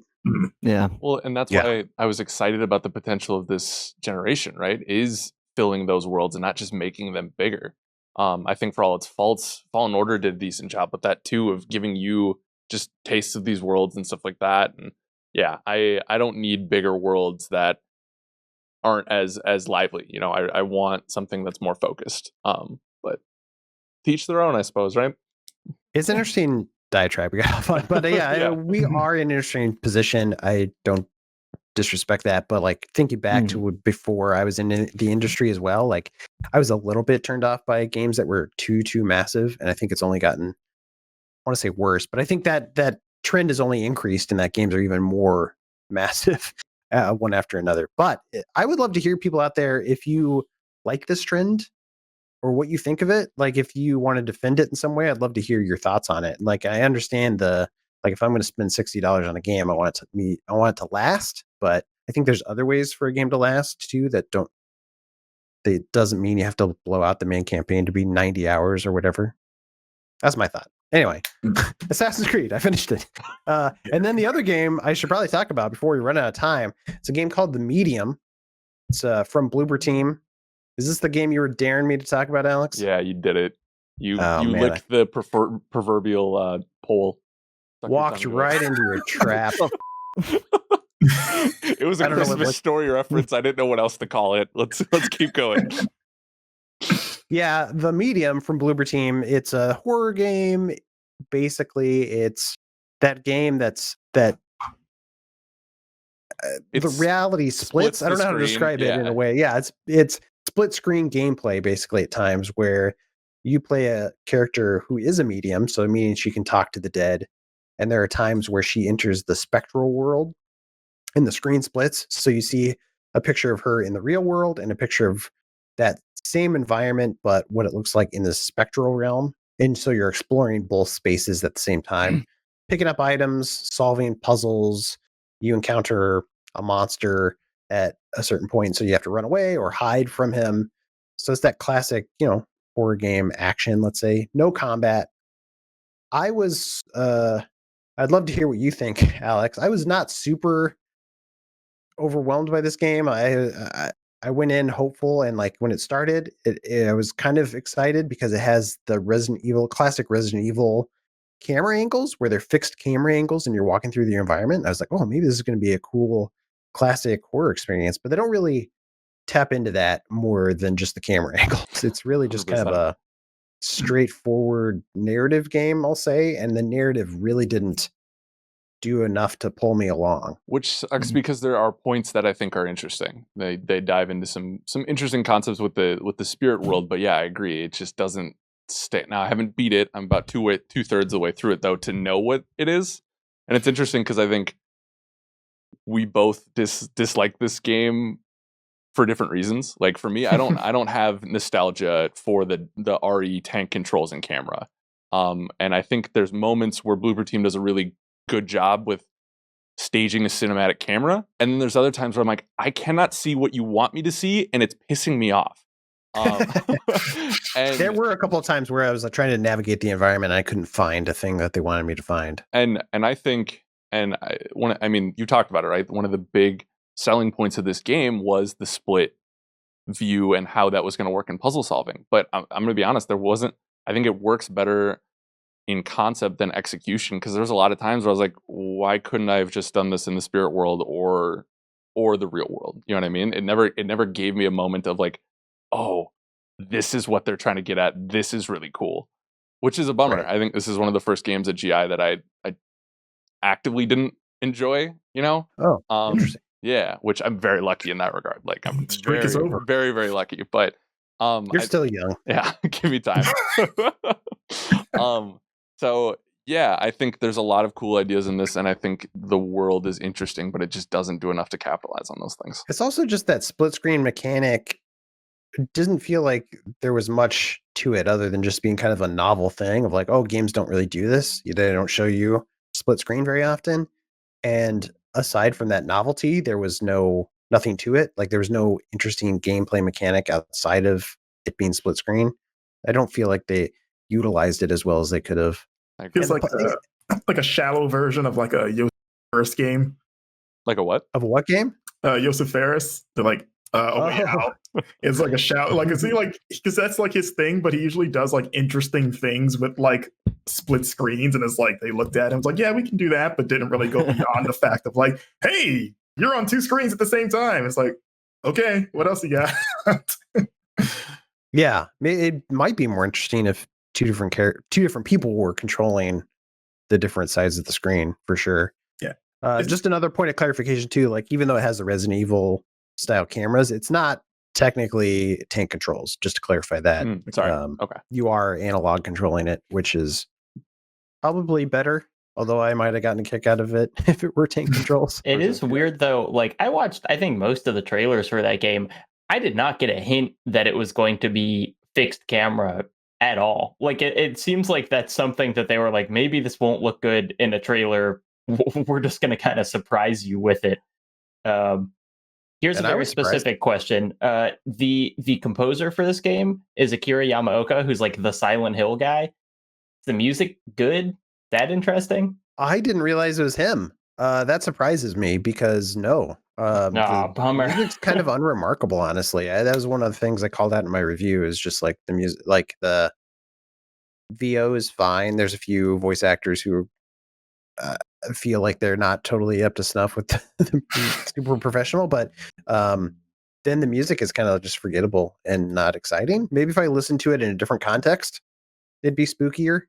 Yeah. Well, and that's why I was excited about the potential of this generation, right? Is filling those worlds and not just making them bigger. I think for all its faults, Fallen Order did a decent job with that too, of giving you just tastes of these worlds and stuff like that. And yeah, I don't need bigger worlds that aren't as lively. You know, I want something that's more focused. But teach their own, I suppose, right? It's an interesting diatribe we got off on, but yeah, we are in an interesting position. I don't disrespect that, but like thinking back to before I was in the industry as well, like I was a little bit turned off by games that were too massive, and I think it's only gotten, I want to say worse, but I think that trend has only increased in that games are even more massive one after another. But I would love to hear people out there if you like this trend or what you think of it. Like if you want to defend it in some way, I'd love to hear your thoughts on it. Like I understand like if I'm going to spend $60 on a game, I want it to last, but I think there's other ways for a game to last too that doesn't mean you have to blow out the main campaign to be 90 hours or whatever. That's my thought. Anyway, Assassin's Creed, I finished it. And then the other game I should probably talk about before we run out of time, it's a game called The Medium. It's from Bloober Team. Is this the game you were daring me to talk about, Alex? Yeah, you did it. You licked the proverbial pole. Walked right into your trap. It was a Christmas story reference. I didn't know what else to call it. Let's keep going. Yeah, The Medium from Bloober Team. It's a horror game. Basically, it's that game the reality splits. I don't know how to describe it in a way. Yeah, it's split screen gameplay basically at times where you play a character who is a medium, so meaning she can talk to the dead, and there are times where she enters the spectral world and the screen splits, so you see a picture of her in the real world and a picture of that same environment but what it looks like in the spectral realm, and so you're exploring both spaces at the same time, picking up items, solving puzzles. You encounter a monster at a certain point, so you have to run away or hide from him. So it's that classic, horror game action, let's say. No combat. I'd love to hear what you think, Alex. I was not super overwhelmed by this game. I went in hopeful, and like when it started, I was kind of excited because it has the classic Resident Evil camera angles where they're fixed camera angles and you're walking through the environment. I was like, oh, maybe this is going to be a cool classic horror experience, but they don't really tap into that more than just the camera angles. It's really just 100%. kind of a straightforward narrative game, I'll say, and the narrative really didn't do enough to pull me along. Which sucks because there are points that I think are interesting. They dive into some interesting concepts with the spirit world, but yeah, I agree. It just doesn't stay. Now I haven't beat it. I'm about 2/3 of the way through it though to know what it is. And it's interesting because I think we both dislike this game for different reasons. Like for me, I don't have nostalgia for the RE tank controls and camera. And I think there's moments where Bloober Team does a really good job with staging a cinematic camera, and then there's other times where I'm like, I cannot see what you want me to see, and it's pissing me off. And there were a couple of times where I was trying to navigate the environment and I couldn't find a thing that they wanted me to find. And I think, I mean, you talked about it, right? One of the big selling points of this game was the split view and how that was going to work in puzzle solving. But I'm going to be honest, I think it works better in concept than execution, because there's a lot of times where I was like, why couldn't I have just done this in the spirit world or the real world? You know what I mean? It never gave me a moment of like, oh, this is what they're trying to get at. This is really cool, which is a bummer. Right. I think this is one of the first games at GI that I actively didn't enjoy, Oh, interesting. Yeah, which I'm very lucky in that regard. Like I'm very, very, very lucky. But you're still young. Yeah, give me time. So yeah, I think there's a lot of cool ideas in this, and I think the world is interesting, but it just doesn't do enough to capitalize on those things. It's also just that split screen mechanic. It doesn't feel like there was much to it other than just being kind of a novel thing of like, oh, games don't really do this. They don't show you split screen very often. And aside from that novelty, there was nothing to it. Like there was no interesting gameplay mechanic outside of it being split screen. I don't feel like they utilized it as well as they could have. Feels like a shallow version of like a Joseph Ferris game. Like a what? Of what game? Joseph Ferris. They're like A Way Out. It's like a shallow, like, is he like, because that's like his thing, but he usually does like interesting things with like split screens, and it's like they looked at him, it's like, yeah, we can do that, but didn't really go beyond the fact of like, hey, you're on two screens at the same time. It's like, okay, what else you got? Yeah, it might be more interesting if two different people were controlling the different sides of the screen, for sure. Yeah. Just another point of clarification too, like even though it has the Resident Evil style cameras, it's not technically tank controls, just to clarify that. Sorry. Okay. You are analog controlling it, which is probably better, although I might have gotten a kick out of it if it were tank controls. It is weird though, like I watched I think most of the trailers for that game. I did not get a hint that it was going to be fixed camera at all. Like it seems like that's something that they were like, maybe this won't look good in a trailer. We're just going to kind of surprise you with it. Here's a very specific question. The composer for this game is Akira Yamaoka, who's like the Silent Hill guy. Is the music good? That interesting? I didn't realize it was him. That surprises me because bummer. The music's kind of unremarkable, honestly. That was one of the things I called out in my review. Is just like the music, like the VO is fine. There's a few voice actors who feel like they're not totally up to snuff with the super professional, but then the music is kind of just forgettable and not exciting. Maybe if I listened to it in a different context, it'd be spookier.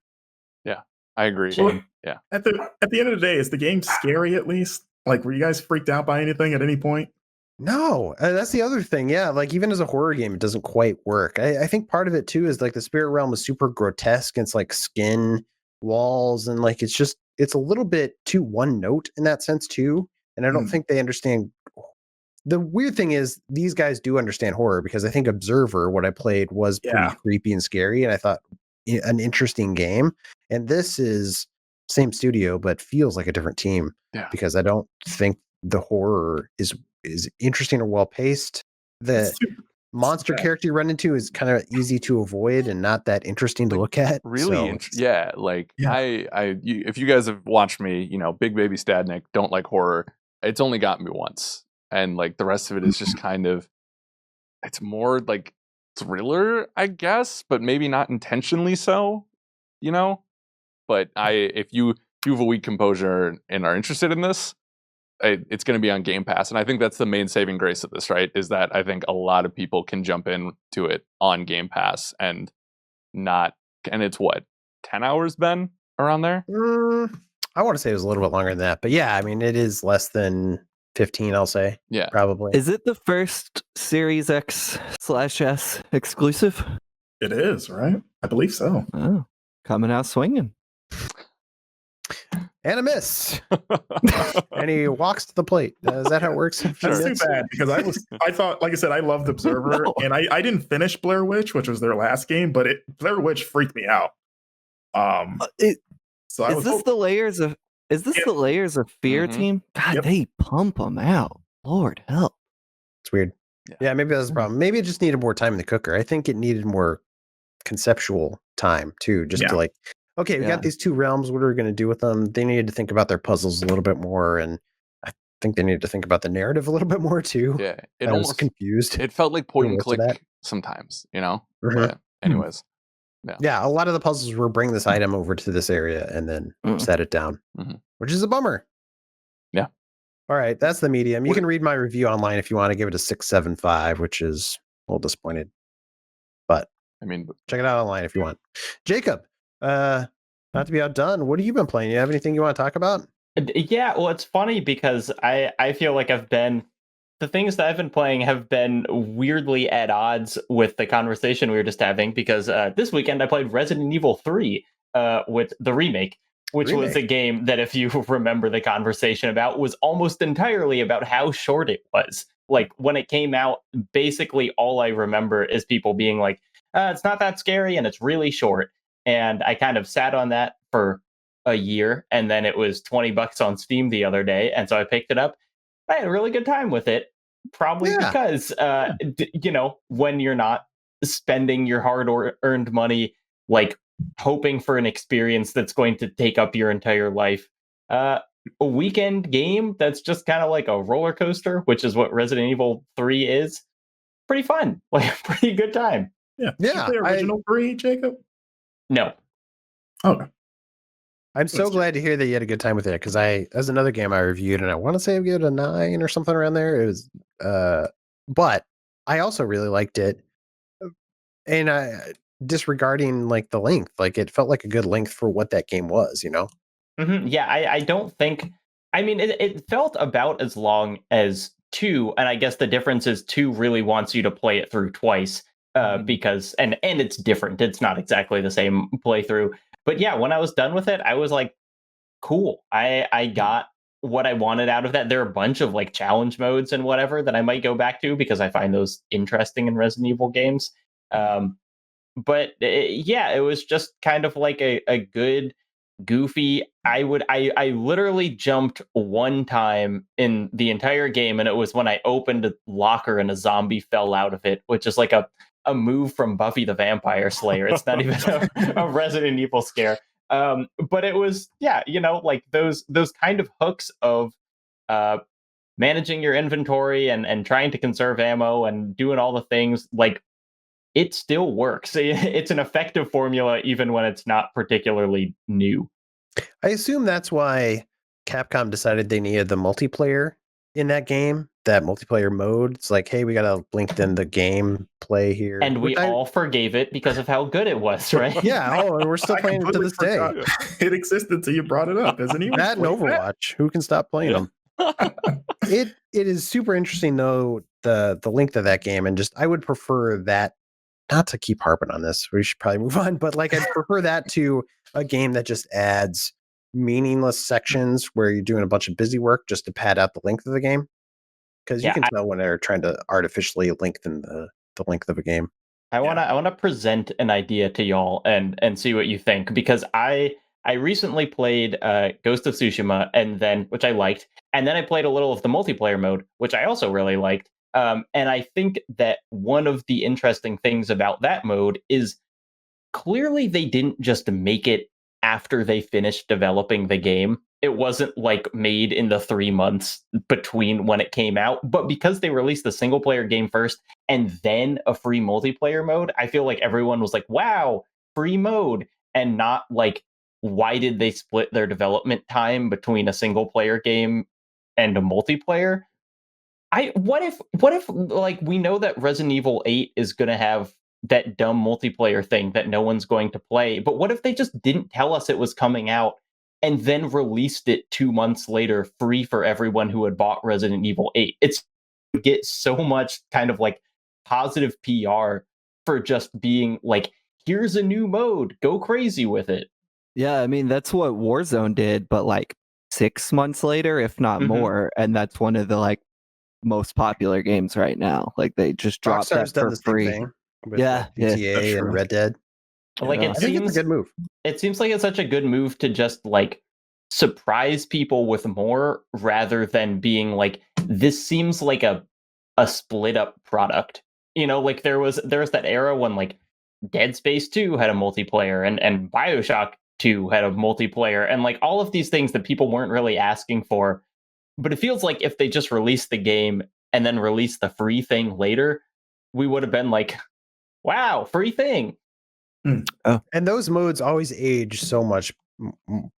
Yeah, I agree. Well, yeah. At the end of the day, is the game scary at least? Like, were you guys freaked out by anything at any point? No, that's the other thing. Yeah, like even as a horror game, it doesn't quite work. I think part of it too is like the spirit realm is super grotesque. It's like skin walls, and like it's a little bit too one note in that sense too. And I don't think they understand. The weird thing is these guys do understand horror, because I think Observer, what I played, was pretty creepy and scary, and I thought an interesting game. And this is same studio, but feels like a different team, because I don't think the horror is interesting or well paced. The monster character you run into is kind of easy to avoid and not that interesting to look at. Really, if you guys have watched me, Big Baby Stadnik, don't like horror. It's only got me once, and like the rest of it is just kind of, it's more like thriller, I guess, but maybe not intentionally so, But if you have a weak composure and are interested in this, it's going to be on Game Pass, and I think that's the main saving grace of this, right? Is that I think a lot of people can jump into it on Game Pass and it's what, 10 hours, Ben, around there? I want to say it was a little bit longer than that, but yeah, I mean it is less than 15, I'll say. Yeah, probably. Is it the first Series X/S exclusive? It is, right? I believe so. Oh, coming out swinging. And a miss. And he walks to the plate. Is that how it works? That's too bad, because I thought, like I said, I loved Observer, and I didn't finish Blair Witch, which was their last game, but Blair Witch freaked me out. Is this the Layers of Fear team? God, they pump them out. Lord help. It's weird. Yeah, maybe that's the problem. Maybe it just needed more time in the cooker. I think it needed more conceptual time too, just to like, okay, we got these two realms. What are we going to do with them? They needed to think about their puzzles a little bit more, and I think they needed to think about the narrative a little bit more too. Yeah, I was confused. It felt like point and click sometimes, But anyways, yeah, a lot of the puzzles were bring this item over to this area and then set it down, which is a bummer. Yeah. All right, that's the medium. You can read my review online if you want to give it a 6.75, which is a little disappointed, but I mean, check it out online if you want. Jacob, not to be outdone, what have you been playing? You have anything you want to talk about? Yeah, well, it's funny because I feel like the things that I've been playing have been weirdly at odds with the conversation we were just having, because this weekend I played Resident Evil 3 with the remake, which was a game that, if you remember the conversation about, was almost entirely about how short it was. Like when it came out, basically all I remember is people being like, it's not that scary and it's really short. And I kind of sat on that for a year, and then it was $20 on Steam the other day, and so I picked it up. I had a really good time with it, probably because when you're not spending your hard-earned money like hoping for an experience that's going to take up your entire life. A weekend game that's just kind of like a roller coaster, which is what Resident Evil 3 is. Pretty fun, like pretty good time. Yeah. Did you play original 3, Jacob? No. Okay. I'm so glad to hear that you had a good time with it, because that's another game I reviewed, and I want to say I gave it a 9 or something around there. It was, but I also really liked it, and disregarding like the length, like it felt like a good length for what that game was, you know? Mm-hmm. Yeah, I don't think. I mean, it felt about as long as 2, and I guess the difference is 2 really wants you to play it through twice, because and it's different. It's not exactly the same playthrough. But yeah, when I was done with it, I was like, cool. I got what I wanted out of that. There are a bunch of like challenge modes and whatever that I might go back to because I find those interesting in Resident Evil games. But yeah, it was just kind of like a good goofy. I literally jumped one time in the entire game, and it was when I opened a locker and a zombie fell out of it, which is like a move from Buffy the Vampire Slayer. It's not even a Resident Evil scare. But it was, yeah, like those kind of hooks of managing your inventory and trying to conserve ammo and doing all the things, like it still works. It's an effective formula even when it's not particularly new. I assume that's why Capcom decided they needed the multiplayer in that game, that multiplayer mode. It's like, hey, we got to link in the game play here. And we all forgave it because of how good it was, right? Yeah, and we're still playing it to this day. It existed until you brought it up, isn't it? That and Overwatch. Who can stop playing them? It is super interesting, though, the length of that game, and just I would prefer that, not to keep harping on this, we should probably move on, but like I'd prefer that to a game that just adds meaningless sections where you're doing a bunch of busy work just to pad out the length of the game. Because you can tell when they're trying to artificially lengthen the length of a game. I wanna present an idea to y'all and see what you think, because I recently played Ghost of Tsushima, and then which I liked, and then I played a little of the multiplayer mode, which I also really liked. And I think that one of the interesting things about that mode is clearly they didn't just make it after they finished developing the game. It wasn't like made in the 3 months between when it came out, but because they released the single player game first and then a free multiplayer mode, I feel like everyone was like, wow, free mode, and not like, why did they split their development time between a single player game and a multiplayer? What if like we know that Resident Evil 8 is going to have that dumb multiplayer thing that no one's going to play, but what if they just didn't tell us it was coming out and then released it 2 months later free for everyone who had bought Resident Evil 8? It's get so much kind of like positive PR for just being like, here's a new mode, go crazy with it. Yeah, I mean that's what Warzone did, but like 6 months later, if not more, and that's one of the like most popular games right now. Like they just dropped Rockstar's that for done the free. same thing with GTA and Red Dead. Like I think it's a good move. It seems like it's such a good move to just like surprise people with more rather than being like, this seems like a split up product. Like there was that era when like Dead Space 2 had a multiplayer and BioShock 2 had a multiplayer, and like all of these things that people weren't really asking for. But it feels like if they just released the game and then released the free thing later, we would have been like, wow, free thing. Oh. And those modes always age so much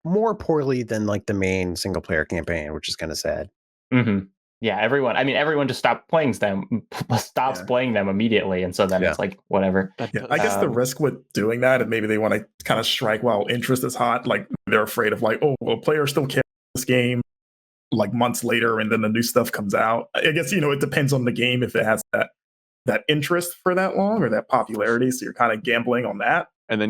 more poorly than like the main single player campaign, which is kind of sad. Mm-hmm. Yeah, everyone just stops playing them immediately, and so then it's like whatever. Yeah, I guess the risk with doing that, and maybe they want to kind of strike while interest is hot, like they're afraid of like, oh, well, players still care about this game like months later, and then the new stuff comes out. I guess it depends on the game if it has that interest for that long or that popularity. So you're kind of gambling on that. And then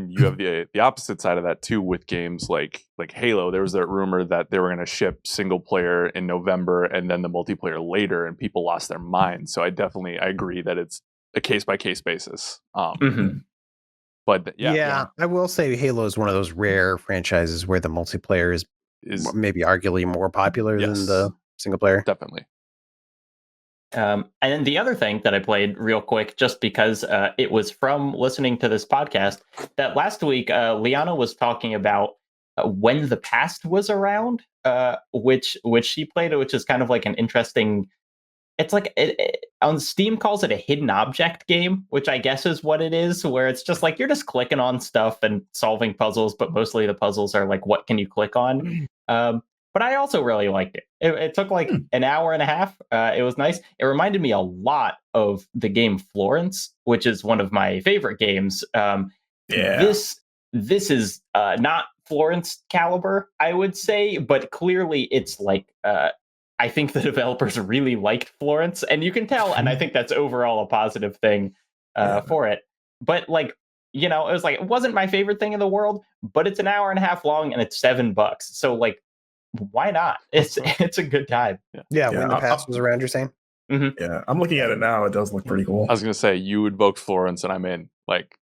you have the opposite side of that too with games like Halo. There was that rumor that they were going to ship single player in November and then the multiplayer later, and people lost their minds. So I agree that it's a case by case basis. But I will say Halo is one of those rare franchises where the multiplayer is maybe arguably more popular than the single player. Definitely. And then the other thing that I played real quick, just because it was from listening to this podcast, that last week Liana was talking about When the Past Was Around, which she played, which is kind of like an interesting. It's like on Steam calls it a hidden object game, which I guess is what it is, where it's just like you're just clicking on stuff and solving puzzles, but mostly the puzzles are like, what can you click on? But I also really liked it. It took like an hour and a half. It was nice. It reminded me a lot of the game Florence, which is one of my favorite games. This is not Florence caliber, I would say, but clearly it's like I think the developers really liked Florence, and you can tell, and I think that's overall a positive thing for it. But like, you know, it was like, it wasn't my favorite thing in the world, but it's an hour and a half long and it's $7. So like, why not? It's a good time. When the past was around, you're saying? Mm-hmm. Yeah, I'm looking at it now. It does look pretty cool. I was gonna say you invoked Florence, and I'm in. Like,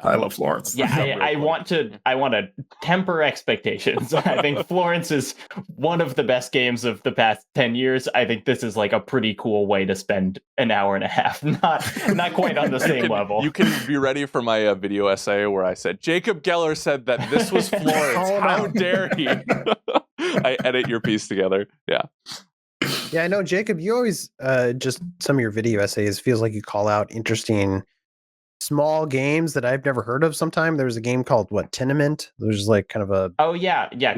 I love Florence. Yeah, I want to temper expectations. I think Florence is one of the best games of the past 10 years. I think this is like a pretty cool way to spend an hour and a half. Not quite on the same level. You can be ready for my video essay where I said Jacob Geller said that this was Florence. How dare he? I edit your piece together. Yeah. Yeah, I know, Jacob, you always just some of your video essays feels like you call out interesting small games that I've never heard of. Sometime there was a game called Tenement. There's like kind of a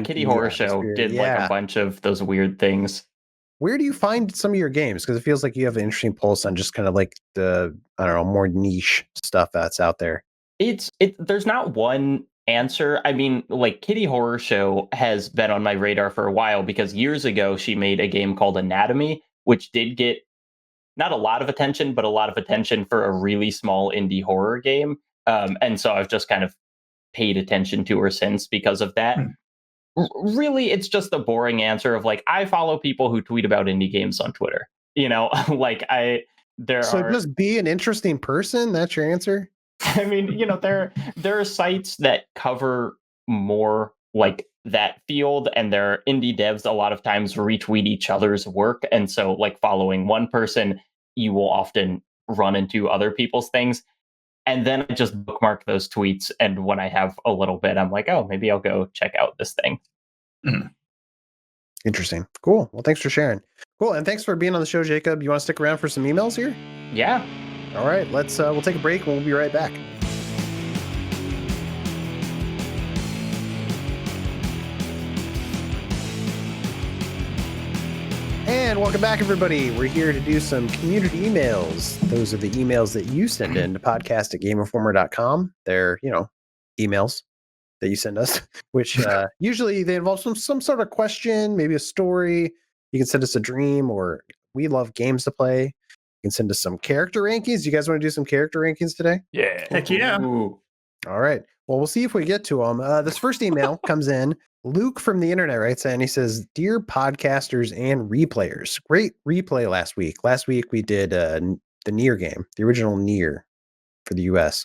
Kitty Horror Show did like a bunch of those weird things. Where do you find some of your games? Because it feels like you have an interesting pulse on just kind of like the, I don't know, more niche stuff that's out there. There's not one answer. I mean, like Kitty Horror Show has been on my radar for a while because years ago she made a game called Anatomy, which did get not a lot of attention, but a lot of attention for a really small indie horror game. And so I've just kind of paid attention to her since because of that. Really, it's just the boring answer of like, I follow people who tweet about indie games on Twitter. You know, like just be an interesting person. That's your answer. I mean, you know, there are sites that cover more like that field, and their indie devs a lot of times retweet each other's work. And so like following one person, you will often run into other people's things. And then I just bookmark those tweets. And when I have a little bit, I'm like, oh, maybe I'll go check out this thing. Interesting. Cool. Well, thanks for sharing. Cool. And thanks for being on the show, Jacob. You want to stick around for some emails here? Yeah. All right. We'll take a break. We'll be right back. And welcome back, everybody. We're here to do some community emails. Those are the emails that you send in to podcast@gameinformer.com. They're, emails that you send us, which usually they involve some sort of question, maybe a story. You can send us a dream, or we love games to play. You can send us some character rankings. You guys want to do some character rankings today? Yeah. Heck yeah. Ooh. All right. Well, we'll see if we get to them. This first email comes in. Luke from the internet writes in. He says, "Dear podcasters and replayers, great replay last week. Last week we did the Nier game, the original Nier for the US.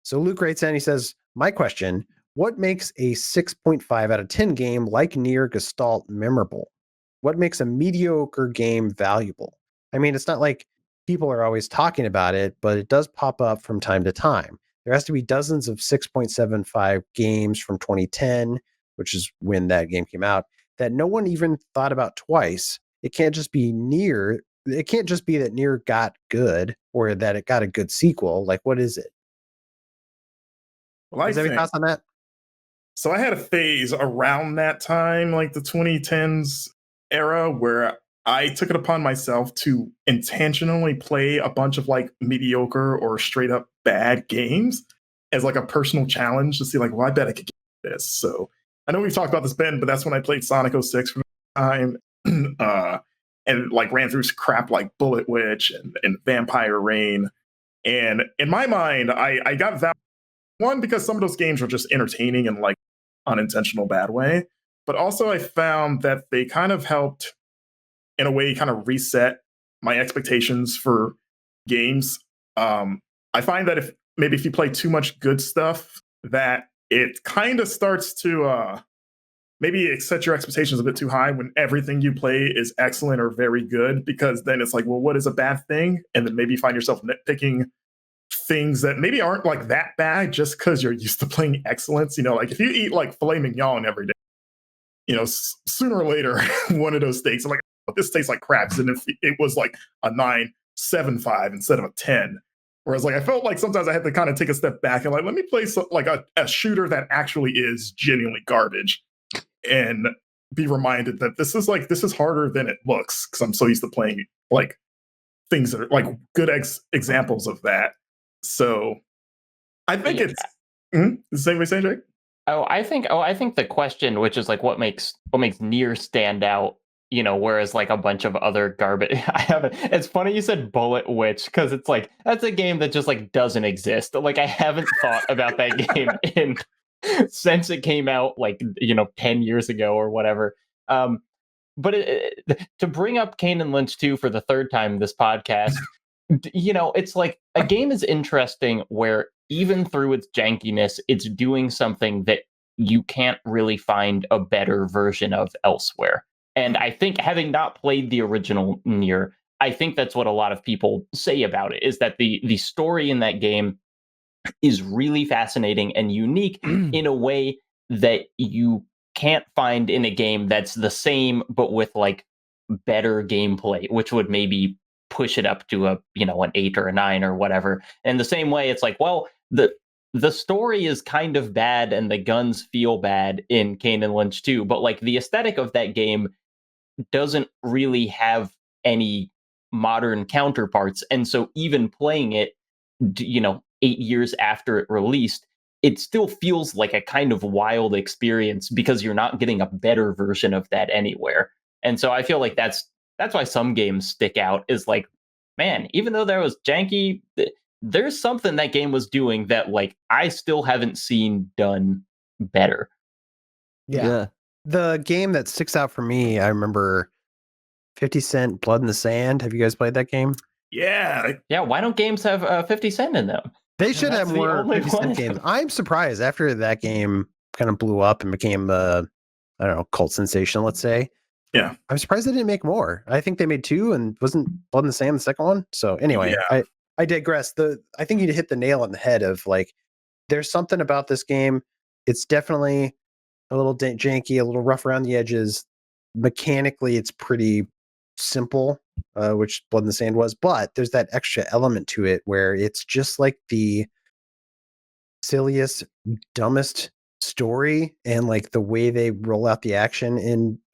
So Luke writes in. He says, my question, what makes a 6.5 out of 10 game like Nier Gestalt memorable? What makes a mediocre game valuable? I mean, it's not like people are always talking about it, but it does pop up from time to time. There has to be dozens of 6.75 games from 2010, which is when that game came out, that no one even thought about twice. It can't just be Nier. It can't just be that Nier got good or that it got a good sequel. Like, what is it?" Well, Is there any thoughts on that? So I had a phase around that time, like the 2010s era, where I took it upon myself to intentionally play a bunch of like mediocre or straight up bad games as like a personal challenge to see like, well, I bet I could get this. So I know we've talked about this, Ben, but that's when I played Sonic 06 for the time and like ran through crap like Bullet Witch and Vampire Rain. And in my mind, I got that one because some of those games were just entertaining in like unintentional bad way. But also I found that they kind of helped in a way kind of reset my expectations for games. I find that if you play too much good stuff, that it kind of starts to maybe set your expectations a bit too high when everything you play is excellent or very good, because then it's like, well, what is a bad thing? And then maybe you find yourself nitpicking things that maybe aren't like that bad just because you're used to playing excellence. Like if you eat like filet mignon every day, sooner or later, one of those steaks, I'm like, oh, this tastes like crap. And if it was like a 9.75 instead of a 10. Whereas like I felt like sometimes I had to kind of take a step back and like, let me play like a shooter that actually is genuinely garbage, and be reminded that this is harder than it looks, because I'm so used to playing like things that are like good examples of that. So I think it's the same way, Jake. I think the question, which is like what makes Nier stand out, whereas like a bunch of other garbage. It's funny you said Bullet Witch, because it's like that's a game that just like doesn't exist. Like I haven't thought about that game since it came out, like 10 years ago or whatever. But to bring up Kane and Lynch 2 for the third time this podcast, it's like a game is interesting where even through its jankiness, it's doing something that you can't really find a better version of elsewhere. And I think, having not played the original Nier, I think that's what a lot of people say about it, is that the story in that game is really fascinating and unique in a way that you can't find in a game that's the same but with like better gameplay, which would maybe push it up to an 8 or a 9 or whatever. And the same way, it's like, well, the story is kind of bad and the guns feel bad in Kane and Lynch 2, but like the aesthetic of that game doesn't really have any modern counterparts. And so even playing it, 8 years after it released, it still feels like a kind of wild experience because you're not getting a better version of that anywhere. And so I feel like that's why some games stick out, is like, man, even though there was janky, there's something that game was doing that like I still haven't seen done better. Yeah. The game that sticks out for me, I remember 50 Cent Blood in the Sand. Have you guys played that game? Yeah. Yeah, why don't games have 50 Cent in them? They should have more 50 Cent games. I'm surprised after that game kind of blew up and became a, I don't know, cult sensation, let's say. Yeah. I'm surprised they didn't make more. I think they made 2, and wasn't Blood in the Sand the second one? So anyway, yeah. I digress. I think you hit the nail on the head of like, there's something about this game. It's definitely a little janky, a little rough around the edges. Mechanically, it's pretty simple, which Blood in the Sand was, but there's that extra element to it where it's just like the silliest, dumbest story, and like the way they roll out the action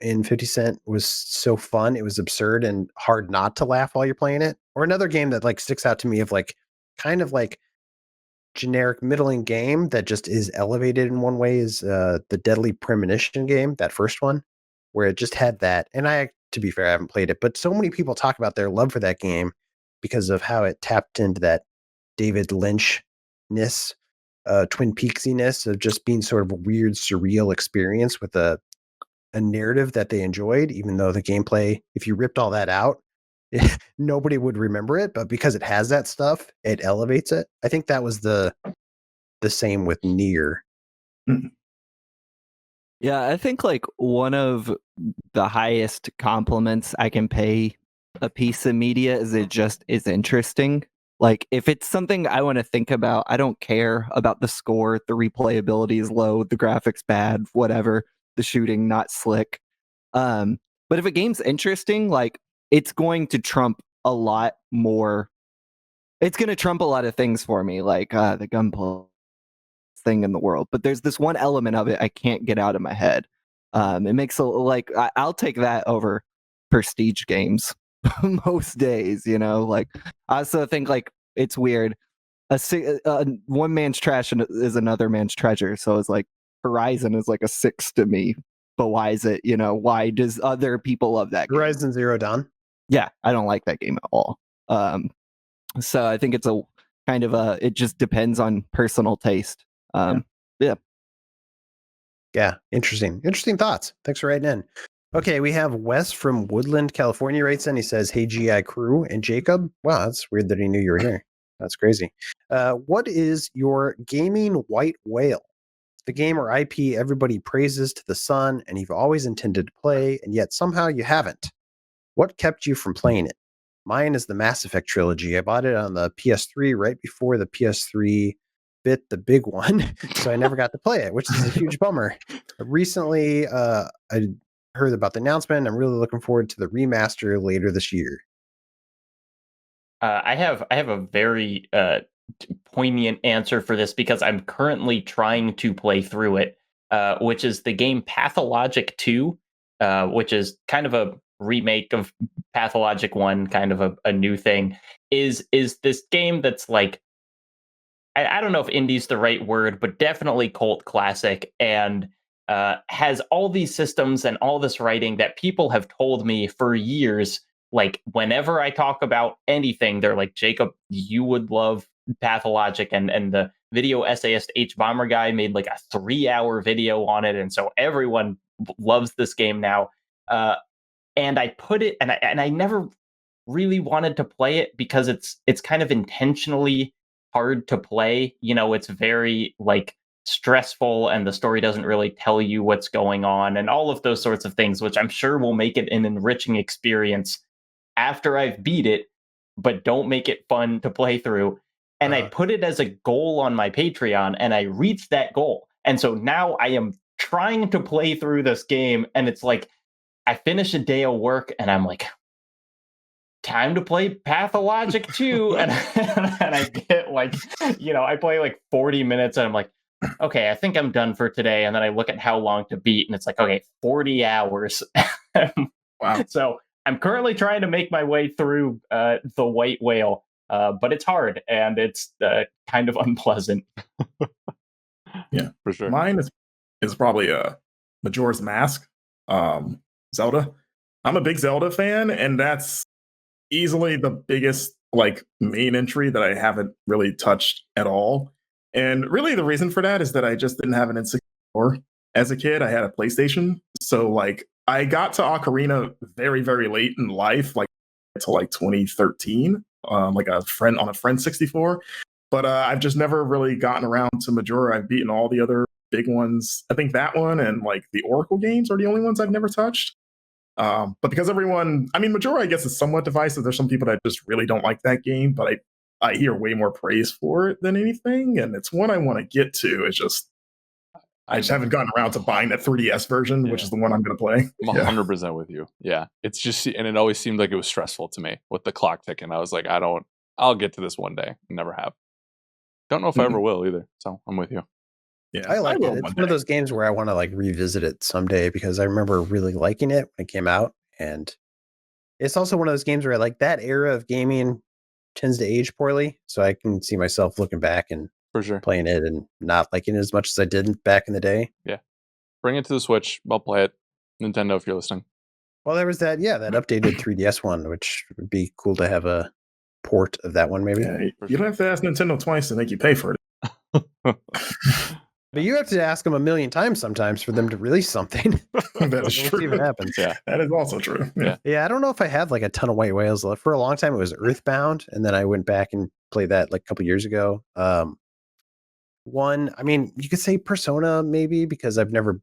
in 50 Cent was so fun. It was absurd and hard not to laugh while you're playing it. Or another game that like sticks out to me of like kind of like generic middling game that just is elevated in one way is the Deadly Premonition game, that first one, where it just had that. And to be fair, I haven't played it, but so many people talk about their love for that game because of how it tapped into that David Lynch-ness, Twin Peaksiness of just being sort of a weird, surreal experience with a narrative that they enjoyed, even though the gameplay, if you ripped all that out, nobody would remember it. But because it has that stuff, it elevates it. I think that was the same with Nier. Yeah, I think like one of the highest compliments I can pay a piece of media is it just is interesting. Like if it's something I want to think about, I don't care about the score, the replayability is low, the graphics bad, whatever, the shooting not slick. But if a game's interesting, like it's going to trump a lot more. It's going to trump a lot of things for me, like the gunplay thing in the world. But there's this one element of it I can't get out of my head. It makes like I'll take that over prestige games most days. Like I also think like it's weird. One man's trash is another man's treasure. So it's like Horizon is like a 6 to me. But why is it? Why does other people love that game? Horizon Zero Dawn? Yeah, I don't like that game at all. So I think it's a kind of it just depends on personal taste. Yeah, interesting thoughts. Thanks for writing in. Okay, we have Wes from Woodland, California writes in. He says, "Hey GI crew and Jacob." Wow, that's weird that he knew you were here. That's crazy. What is your gaming white whale? the game or IP everybody praises to the sun and you've always intended to play, and yet somehow you haven't. What kept you from playing it? Mine is the Mass Effect trilogy. I bought it on the PS3 right before the PS3 bit the big one, so I never got to play it, which is a huge bummer. Recently, I heard about the announcement. I'm really looking forward to the remaster later this year. I have a very poignant answer for this because I'm currently trying to play through it, which is the game Pathologic 2, which is kind of a remake of Pathologic 1, kind of a new thing. Is this game that's like, I don't know if indie's the right word, but definitely cult classic, and has all these systems and all this writing that people have told me for years. Like, whenever I talk about anything, they're like, Jacob, you would love Pathologic. And the video essayist H Bomber guy made like a 3-hour video on it. And so everyone loves this game now. And I put it, and I never really wanted to play it because it's kind of intentionally hard to play. You know, it's very like stressful, and the story doesn't really tell you what's going on, and all of those sorts of things, which I'm sure will make it an enriching experience after I've beat it, but don't make it fun to play through. And I put it as a goal on my Patreon, and I reached that goal. And so now I am trying to play through this game, and it's like I finish a day of work and I'm like, time to play Pathologic 2. and I get like, I play like 40 minutes and I'm like, okay, I think I'm done for today. And then I look at how long to beat and it's like, okay, 40 hours. Wow. So I'm currently trying to make my way through the White Whale, but it's hard and it's kind of unpleasant. Yeah, for sure. Mine is probably Majora's Mask, Zelda. I'm a big Zelda fan, and that's easily the biggest like main entry that I haven't really touched at all. And really, the reason for that is that I just didn't have an N64 as a kid. I had a PlayStation, so like I got to Ocarina very, very late in life, like to like 2013, like a friend 64. But I've just never really gotten around to Majora. I've beaten all the other big ones. I think that one and like the Oracle games are the only ones I've never touched. But because Majora, I guess, is somewhat divisive. There's some people that just really don't like that game, but I hear way more praise for it than anything, and it's one I want to get to. It's just I just haven't gotten around to buying that 3DS version, which is the one I'm going to play. I'm 100% with you. Yeah, it's just, and it always seemed like it was stressful to me with the clock ticking. I was like, I'll get to this one day. Never have. Don't know if I ever will either. So I'm with you. Yeah, I like it. It's one of those games where I want to like revisit it someday because I remember really liking it when it came out, and it's also one of those games where I like that era of gaming tends to age poorly, so I can see myself looking back and for sure playing it and not liking it as much as I did back in the day. Yeah, bring it to the Switch. I'll play it. Nintendo, if you're listening. Well, there was that updated 3DS one, which would be cool to have a port of that one, maybe. Yeah, you don't have to ask Nintendo twice to make you pay for it. But you have to ask them a million times sometimes for them to release something. That is true. See what happens. Yeah, that is also true. Yeah. I don't know if I have like a ton of White Whales left. For a long time, it was Earthbound, and then I went back and played that like a couple years ago. You could say Persona maybe because the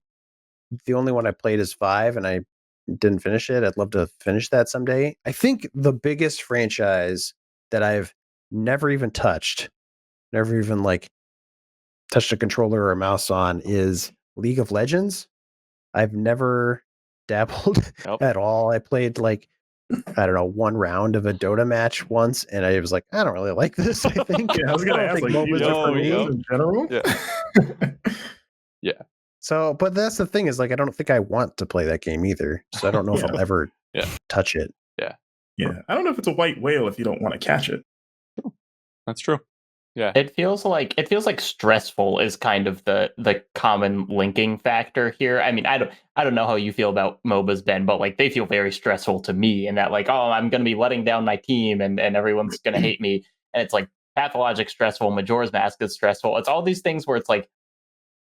only one I played is 5, and I didn't finish it. I'd love to finish that someday. I think the biggest franchise that I've never even touched, never even like touched a controller or a mouse on is League of Legends. I've never dabbled at all. I played like, I don't know, one round of a Dota match once, and I was like, I don't really like this. I think. I was going to ask, like, MOBAs are for me in general. Yeah. Yeah. So, but that's the thing is, like, I don't think I want to play that game either. So I don't know if I'll ever touch it. Yeah. I don't know if it's a white whale if you don't want to catch it. That's true. Yeah. It feels like stressful is kind of the common linking factor here. I mean, I don't know how you feel about MOBAs, Ben, but like they feel very stressful to me, and that like, oh, I'm going to be letting down my team, and everyone's going to hate me, and it's like Pathologic stressful, Majora's Mask is stressful. It's all these things where it's like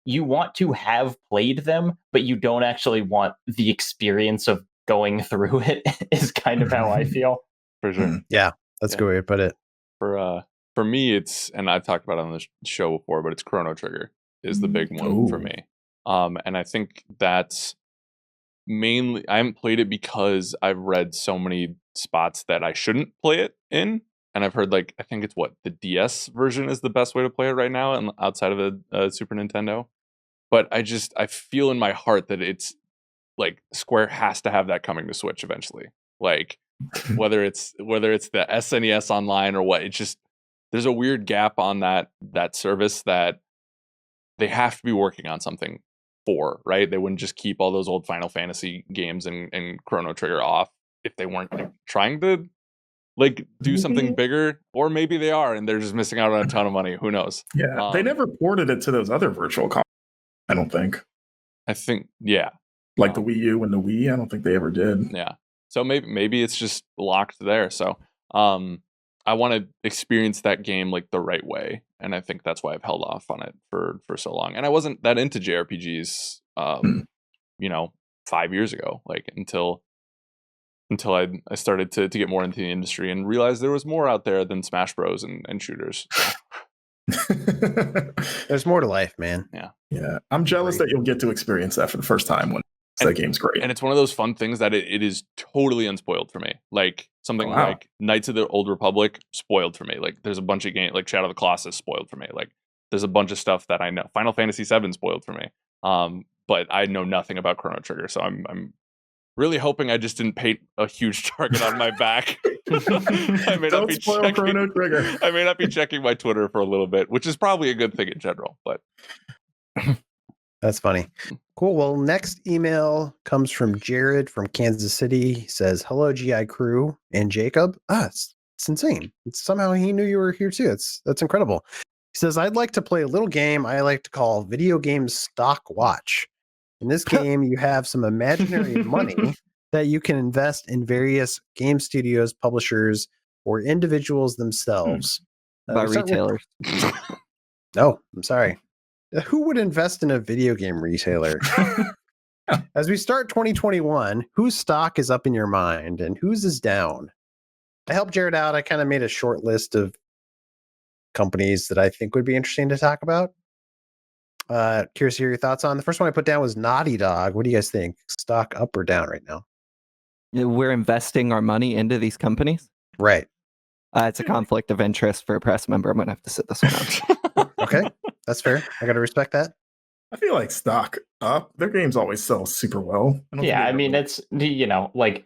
you want to have played them, but you don't actually want the experience of going through it. Is kind of how I feel. For sure. Yeah, that's a good way to put it. For me, it's, and I've talked about it on the show before, but it's Chrono Trigger. is the big one for me. And I think that's mainly, I haven't played it because I've read so many spots that I shouldn't play it in. And I've heard, like, I think it's the DS version is the best way to play it right now, and outside of a Super Nintendo. But I feel in my heart that it's like Square has to have that coming to Switch eventually. Like, whether it's the SNES Online or what, it's just, there's a weird gap on that service that they have to be working on something for, right? They wouldn't just keep all those old Final Fantasy games and Chrono Trigger off if they weren't like trying to like do something bigger, or maybe they are and they're just missing out on a ton of money. Who knows? Yeah, they never ported it to those other virtual consoles, I don't think. I think, yeah. Like the Wii U and the Wii, I don't think they ever did. Yeah. So maybe it's just locked there. So I want to experience that game like the right way, and I think that's why I've held off on it for so long. And I wasn't that into JRPGs, 5 years ago, like until I started to get more into the industry and realized there was more out there than Smash Bros and shooters. So. There's more to life, man. Yeah. I'm jealous that you'll get to experience that for the first time when that game's great. And it's one of those fun things that it is totally unspoiled for me. Like something like Knights of the Old Republic, spoiled for me. Like there's a bunch of games like Shadow of the Colossus, spoiled for me. Like there's a bunch of stuff that I know. Final Fantasy VII, spoiled for me. But I know nothing about Chrono Trigger, so I'm really hoping I just didn't paint a huge target on my back. I may not be checking Chrono Trigger. I may not be checking my Twitter for a little bit, which is probably a good thing in general, but that's funny. Cool. Well, next email comes from Jared from Kansas City. He says, "Hello, GI crew and Jacob." It's insane. Somehow he knew you were here too. That's incredible. He says, "I'd like to play a little game I like to call Video Game Stock Watch. In this game, you have some imaginary money that you can invest in various game studios, publishers, or individuals themselves." By retailers. No, I'm sorry. Who would invest in a video game retailer? As we start 2021, whose stock is up in your mind and whose is down? I helped Jared out. I kind of made a short list of companies that I think would be interesting to talk about. Curious to hear your thoughts on. The first one I put down was Naughty Dog. What do you guys think? Stock up or down right now? We're investing our money into these companies? Right. It's a conflict of interest for a press member. I'm going to have to sit this one out. Okay. That's fair. I got to respect that. I feel like stock up. Their games always sell super well. I mean, it's, like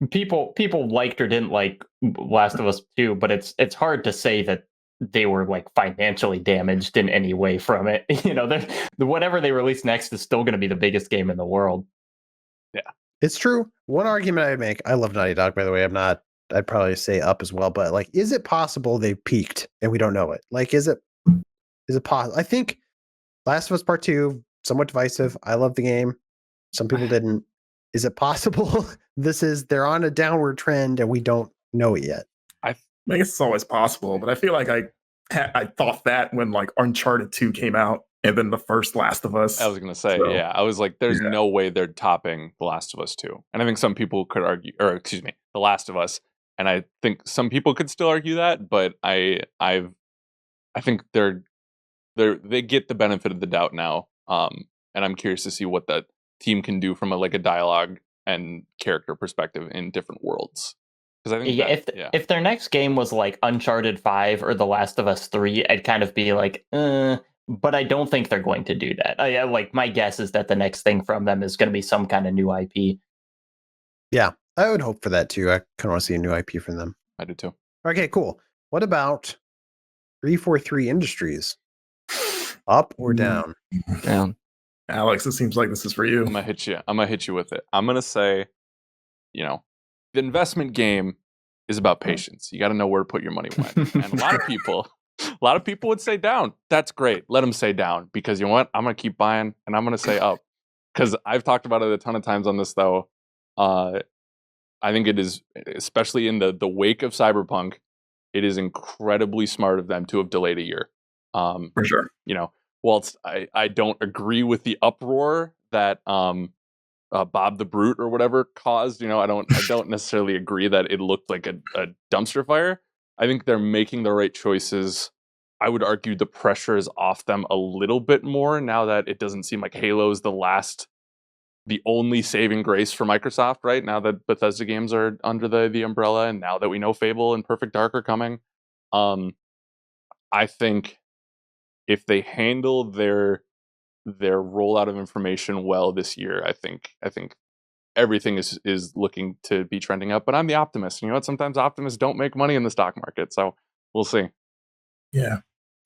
people liked or didn't like Last of Us 2, but it's hard to say that they were like financially damaged in any way from it. Whatever they release next is still going to be the biggest game in the world. Yeah, it's true. One argument I'd make, I love Naughty Dog, by the way. I'd probably say up as well, but like, is it possible they peaked and we don't know it? Like, is it possible? I think Last of Us Part 2, somewhat divisive. I love the game. Some people didn't. Is it possible they're on a downward trend and we don't know it yet? I guess it's always possible, but I feel like I thought that when like Uncharted 2 came out and then the first Last of Us. I was going to say, I was like, there's no way they're topping The Last of Us 2. And I think some people could argue, The Last of Us. And I think some people could still argue that, but I think they get the benefit of the doubt now. And I'm curious to see what that team can do from a dialogue and character perspective in different worlds. Because I think if their next game was like Uncharted 5 or The Last of Us 3, I'd kind of be like, but I don't think they're going to do that. My guess is that the next thing from them is going to be some kind of new IP. Yeah, I would hope for that too. I kind of want to see a new IP from them. I do too. Okay, cool. What about 343 Industries? Up or down? Down. Alex, it seems like this is for you. I'm gonna hit you with it. I'm gonna say, the investment game is about patience. You got to know where to put your money when. And a lot of people would say down. That's great. Let them say down, because you know what? I'm gonna keep buying and I'm gonna say up, because I've talked about it a ton of times on this though. I think it is, especially in the wake of Cyberpunk, it is incredibly smart of them to have delayed a year. For sure. Whilst I don't agree with the uproar that Bob the Brute or whatever caused, I don't necessarily agree that it looked like a dumpster fire. I think they're making the right choices I would argue the pressure is off them a little bit more now that it doesn't seem like Halo is the only saving grace for Microsoft, right? Now that Bethesda games are under the umbrella, and now that we know Fable and Perfect Dark are coming, I think if they handle their rollout of information well this year, I think everything is looking to be trending up. But I'm the optimist. You know what? Sometimes optimists don't make money in the stock market, so we'll see. Yeah.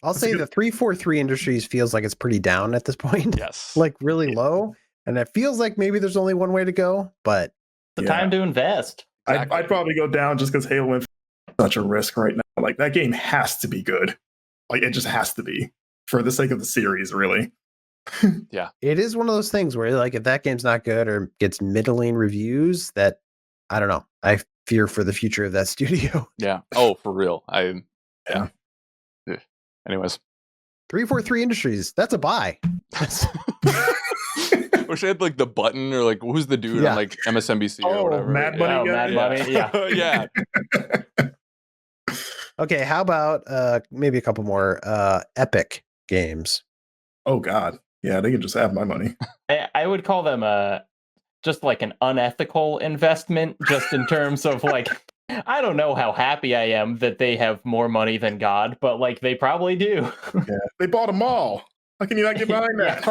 I'll say the 343 Industries feels like it's pretty down at this point. Yes. Like really low. And it feels like maybe there's only one way to go, but the time to invest. Exactly. I'd probably go down just because Halo Infinite is such a risk right now. Like that game has to be good. Like it just has to be for the sake of the series, really. Yeah. It is one of those things where like if that game's not good or gets middling reviews, that I don't know. I fear for the future of that studio. Yeah. Oh, for real. Yeah. Anyways. 343 Industries. That's a buy. Wish I had like the button or like who's the dude on like MSNBC or whatever. Mad Money guy? Mad Money. Yeah. Okay, how about maybe a couple more Epic games? Oh God. Yeah, they can just have my money. I would call them just like an unethical investment, just in terms of like, I don't know how happy I am that they have more money than God, but like they probably do. Yeah, they bought them all. How can you not get behind that?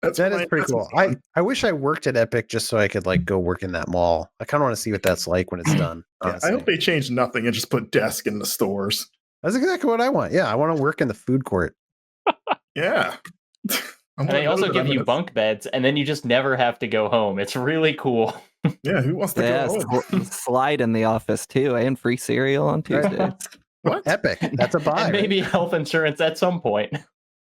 That is pretty cool. I wish I worked at Epic just so I could like go work in that mall. I kind of want to see what that's like when it's done. Yeah, I hope they changed nothing and just put desk in the stores. That's exactly what I want. Yeah, I want to work in the food court. Yeah. And they also give you bunk beds, and then you just never have to go home. It's really cool. Yeah, who wants to go home? Slide in the office too, and free cereal on Tuesdays. What? Epic. That's a buy. And maybe health insurance at some point.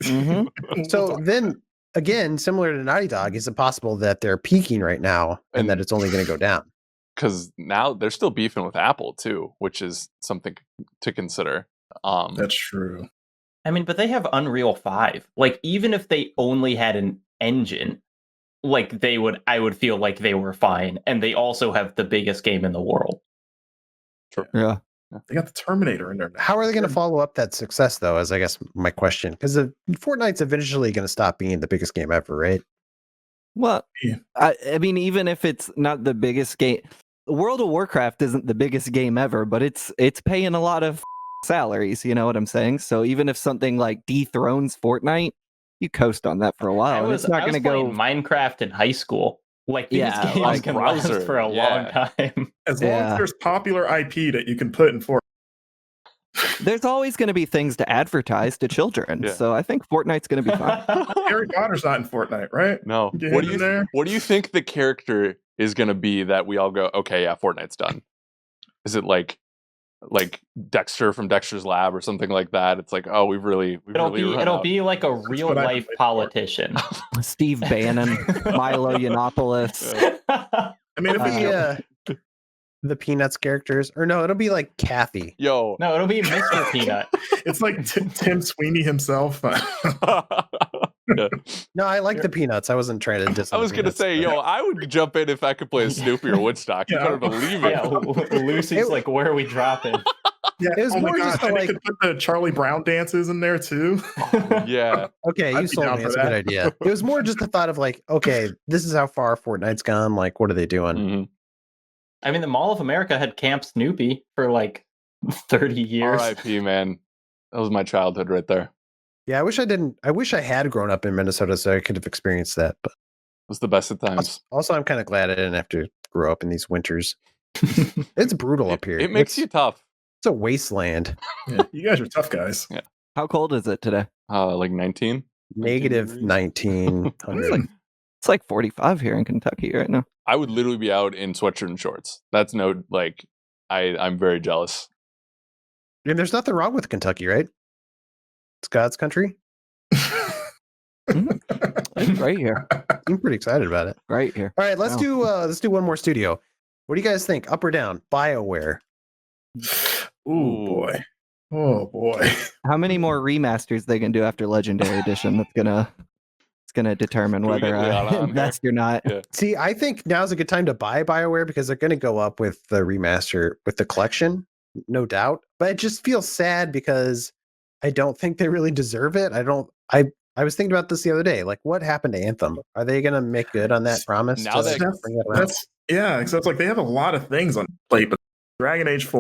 Mm-hmm. So then again, similar to Naughty Dog, is it possible that they're peaking right now and that it's only going to go down? Because now they're still beefing with Apple too, which is something to consider. That's true. I mean, but they have Unreal 5. Like, even if they only had an engine, like I would feel like they were fine. And they also have the biggest game in the world. True. Yeah. They got the Terminator in there now. How are they going to follow up that success, though, is I guess my question. Because Fortnite's eventually going to stop being the biggest game ever, right? Well, Yeah. I mean, even if it's not the biggest game, World of Warcraft isn't the biggest game ever, but it's paying a lot of salaries, you know what I'm saying? So even if something like dethrones Fortnite, you coast on that for a while. It's not going to go Minecraft in high school. Like these games like can browser, last for a long time. As long as there's popular IP that you can put in Fortnite. There's always going to be things to advertise to children, so I think Fortnite's going to be fine. Harry Potter's not in Fortnite, right? No. What do you think the character is going to be that we all go, okay, yeah, Fortnite's done? Is it like Dexter from Dexter's Lab or something like that? It's like, oh, it'll be like a real life politician. Steve Bannon, Milo Yiannopoulos. I mean, if it'll be the Peanuts characters, or no, it'll be like Kathy. No, it'll be Mr. Peanut. It's like Tim Sweeney himself. No, I like the Peanuts. I wasn't trying to diss. I was gonna say, I would jump in if I could play a Snoopy or Woodstock. You better believe it. Yeah, Lucy's like, where are we dropping? Yeah, it was more just like could put the Charlie Brown dances in there too. Yeah. Okay, you sold me. It's a good idea. It was more just the thought of like, okay, this is how far Fortnite's gone. Like, what are they doing? Mm-hmm. I mean, the Mall of America had Camp Snoopy for like 30 years. R.I.P. man, that was my childhood right there. Yeah, I wish I had grown up in Minnesota so I could have experienced that. But it was the best of times. Also, I'm kind of glad I didn't have to grow up in these winters. It's brutal up here. It makes you tough. It's a wasteland. Yeah, you guys are tough guys. Yeah. How cold is it today? Like 19? Negative 19. It's like 45 here in Kentucky right now. I would literally be out in sweatshirt and shorts. That's I'm very jealous. And there's nothing wrong with Kentucky, right? It's God's country. It's right here. I'm pretty excited about it. Right here. All right, let's do one more studio. What do you guys think? Up or down? BioWare. Ooh boy. Oh boy. How many more remasters they can do after Legendary Edition? It's gonna determine whether I invest or not. Yeah. See, I think now's a good time to buy BioWare because they're gonna go up with the remaster with the collection, no doubt. But it just feels sad because I don't think they really deserve it. I was thinking about this the other day. Like, what happened to Anthem? Are they going to make good on that promise? Now bring that around? That's yeah. So it's like they have a lot of things on plate, but Dragon Age 4,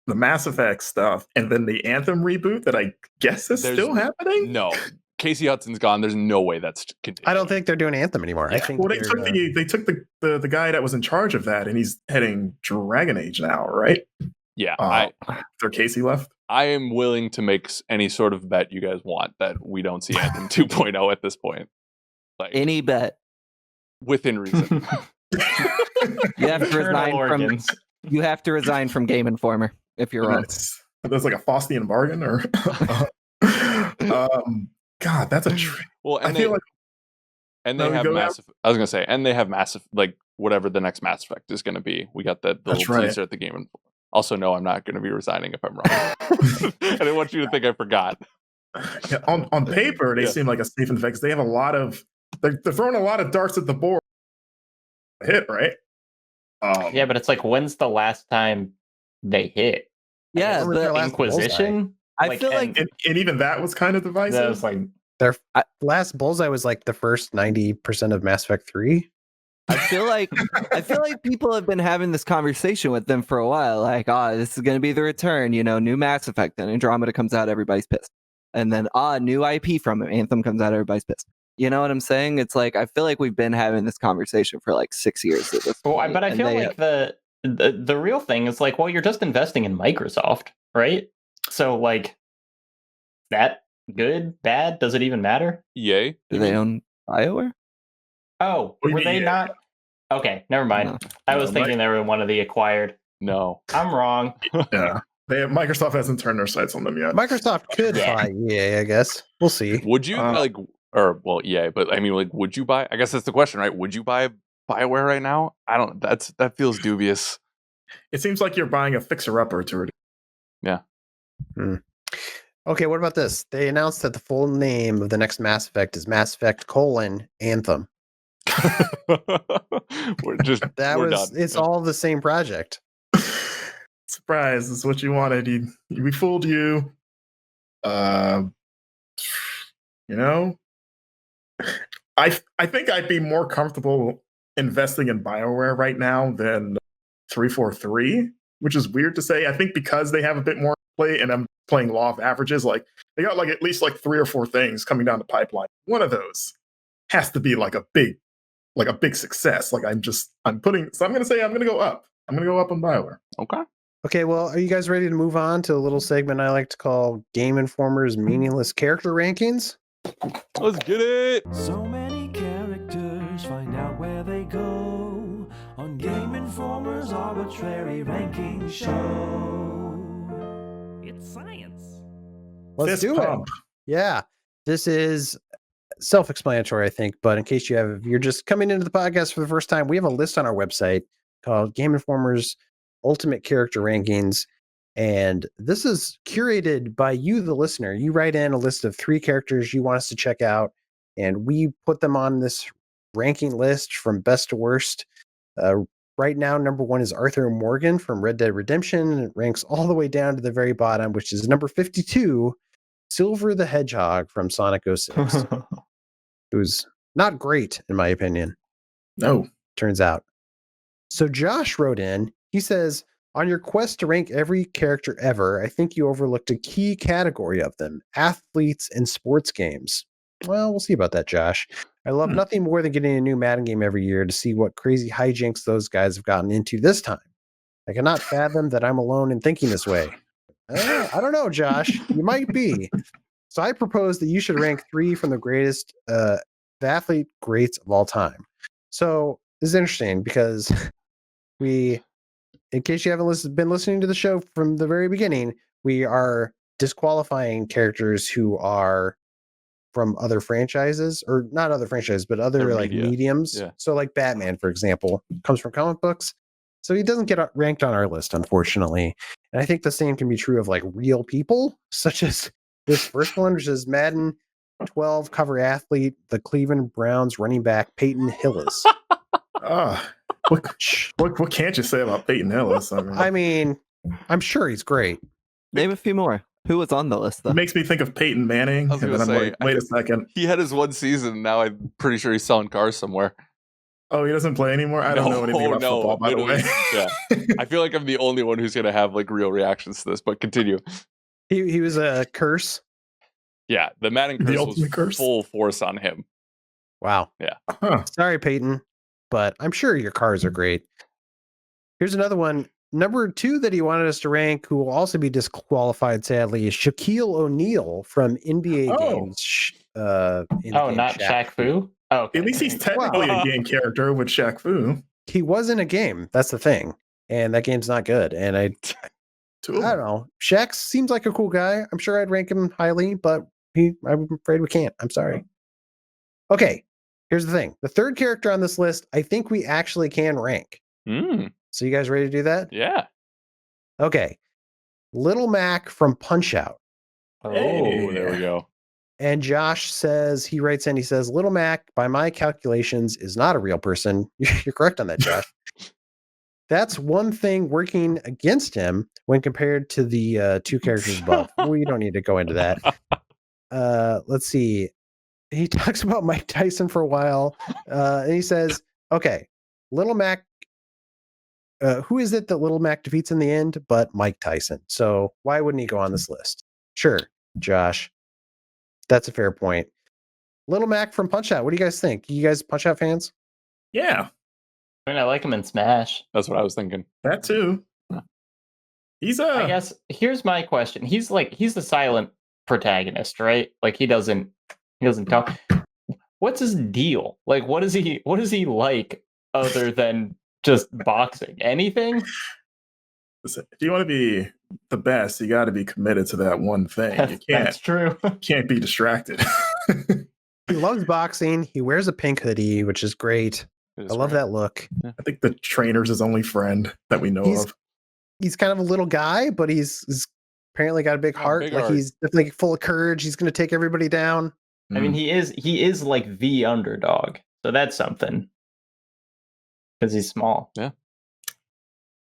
the Mass Effect stuff, and then the Anthem reboot that I guess is still happening. No, Casey Hudson's gone. There's no way that's continuing. I don't think they're doing Anthem anymore. Yeah. I think Well, they took the guy that was in charge of that, and he's heading Dragon Age now, right? Yeah, there Casey left. I am willing to make any sort of bet you guys want that we don't see Anthem 2.0 at this point. Like Any bet. within reason. You have to resign from. You have to resign from Game Informer if you're wrong. There's like a Faustian bargain, or God, that's a trick. Well, and I feel like, and they have massive. I was gonna say, and they have massive, like whatever the next Mass Effect is gonna be. We got the little teaser at the Game Informer. Also, no, I'm not going to be resigning if I'm wrong. I didn't want you to think I forgot. Yeah, on paper, they seem like a safe and fix. They have a lot of they're throwing a lot of darts at the board. Hit right? Yeah, but it's like, when's the last time they hit? Yeah, the Inquisition. I feel like, and even that was kind of divisive. That was like their last Bullseye was like the first 90% of Mass Effect 3. I feel like people have been having this conversation with them for a while. Like, this is going to be the return. New Mass Effect. Then Andromeda comes out, everybody's pissed. And then new IP from it. Anthem comes out, everybody's pissed. You know what I'm saying? It's like I feel like we've been having this conversation for like 6 years at this point. But I feel like the real thing is like, well, you're just investing in Microsoft, right? So like, that good, bad? Does it even matter? Yay! Do they own BioWare? Oh, were they not? Okay, never mind. No. I was thinking they were one of the acquired. No, I'm wrong. Yeah, Microsoft hasn't turned their sights on them yet. Microsoft could buy EA, I guess. We'll see. Would you EA? But I mean, like, would you buy? I guess that's the question, right? Would you buy BioWare right now? I don't. That feels dubious. It seems like you're buying a fixer-upper to. Yeah. Okay, what about this? They announced that the full name of the next Mass Effect is Mass Effect: Anthem. we're done. It's all the same project. Surprise, this is what you wanted. We fooled you. I think I'd be more comfortable investing in BioWare right now than 343, which is weird to say. I think because they have a bit more play, and I'm playing law of averages, like they got like at least like 3 or 4 things coming down the pipeline. One of those has to be like a big success. Like I'm going to say I'm going to go up. I'm going to go up on BioWare. Okay, well, are you guys ready to move on to a little segment I like to call Game Informer's Meaningless Character Rankings? Let's get it! So many characters, find out where they go on Game Informer's arbitrary ranking show. It's science. Let's do it. Yeah, this is self-explanatory, I think, but in case you're just coming into the podcast for the first time, we have a list on our website called Game Informer's Ultimate Character Rankings, and this is curated by you, the listener. You write in a list of 3 characters you want us to check out, and we put them on this ranking list from best to worst. Right now, number 1 is Arthur Morgan from Red Dead Redemption, and it ranks all the way down to the very bottom, which is number 52, Silver the Hedgehog from Sonic 06. Who's not great, in my opinion. No. Turns out. So Josh wrote in, he says, on your quest to rank every character ever, I think you overlooked a key category of them, athletes in sports games. Well, we'll see about that, Josh. I love nothing more than getting a new Madden game every year to see what crazy hijinks those guys have gotten into this time. I cannot fathom that I'm alone in thinking this way. I don't know, Josh. You might be. So I propose that you should rank 3 from the greatest the athlete greats of all time. So this is interesting because in case you haven't been listening to the show from the very beginning, we are disqualifying characters who are from other franchises, or not other franchises, but other like mediums. Yeah. So like Batman, for example, comes from comic books. So he doesn't get ranked on our list, unfortunately. And I think the same can be true of like real people, such as this first one, which is Madden 12 cover athlete, the Cleveland Browns running back, Peyton Hillis. What can't you say about Peyton Hillis? I mean, I'm sure he's great. Name a few more. Who was on the list though? It makes me think of Peyton Manning, I was and then gonna I'm say, like, wait a second. He had his one season, and now I'm pretty sure he's selling cars somewhere. Oh, he doesn't play anymore? I don't know anything about football, by the way. Yeah. I feel like I'm the only one who's gonna have like real reactions to this, but continue. He was a curse. Yeah, the Madden The curse was ultimate curse? full force on him. Wow. Yeah. Huh. Sorry, Peyton, but I'm sure your cars are great. Here's another one. Number 2 that he wanted us to rank, who will also be disqualified, sadly, is Shaquille O'Neal from NBA games. Not Shaq Fu? Oh, okay. At least he's technically a game character with Shaq Fu. He was in a game. That's the thing. And that game's not good. And I don't know. Shaq seems like a cool guy. I'm sure I'd rank him highly, but I'm afraid we can't. I'm sorry. Okay. Here's the thing. The third character on this list, I think we actually can rank. So you guys ready to do that? Yeah. Okay. Little Mac from Punch-Out. Oh, there we go. And Josh says, he writes in, he says, Little Mac, by my calculations, is not a real person. You're correct on that, Josh. That's one thing working against him when compared to the 2 characters above. We don't need to go into that. Let's see. He talks about Mike Tyson for a while. And he says, okay, Little Mac, who is it that Little Mac defeats in the end but Mike Tyson? So why wouldn't he go on this list? Sure, Josh. That's a fair point. Little Mac from Punch-Out. What do you guys think? You guys Punch-Out fans? Yeah. I mean, I like him in Smash. That's what I was thinking. That too. He's I guess here's my question. He's the silent protagonist, right? Like he doesn't talk. What's his deal? Like what is he like other than just boxing? Anything? Listen, if you want to be the best, you got to be committed to that one thing. That's true. Can't be distracted. He loves boxing. He wears a pink hoodie, which is great. I love that look. I think the trainer's his only friend that we know of. He's kind of a little guy, but he's apparently got a big heart. He's definitely full of courage. He's going to take everybody down. I mean, he is like the underdog, so that's something. Because he's small. Yeah.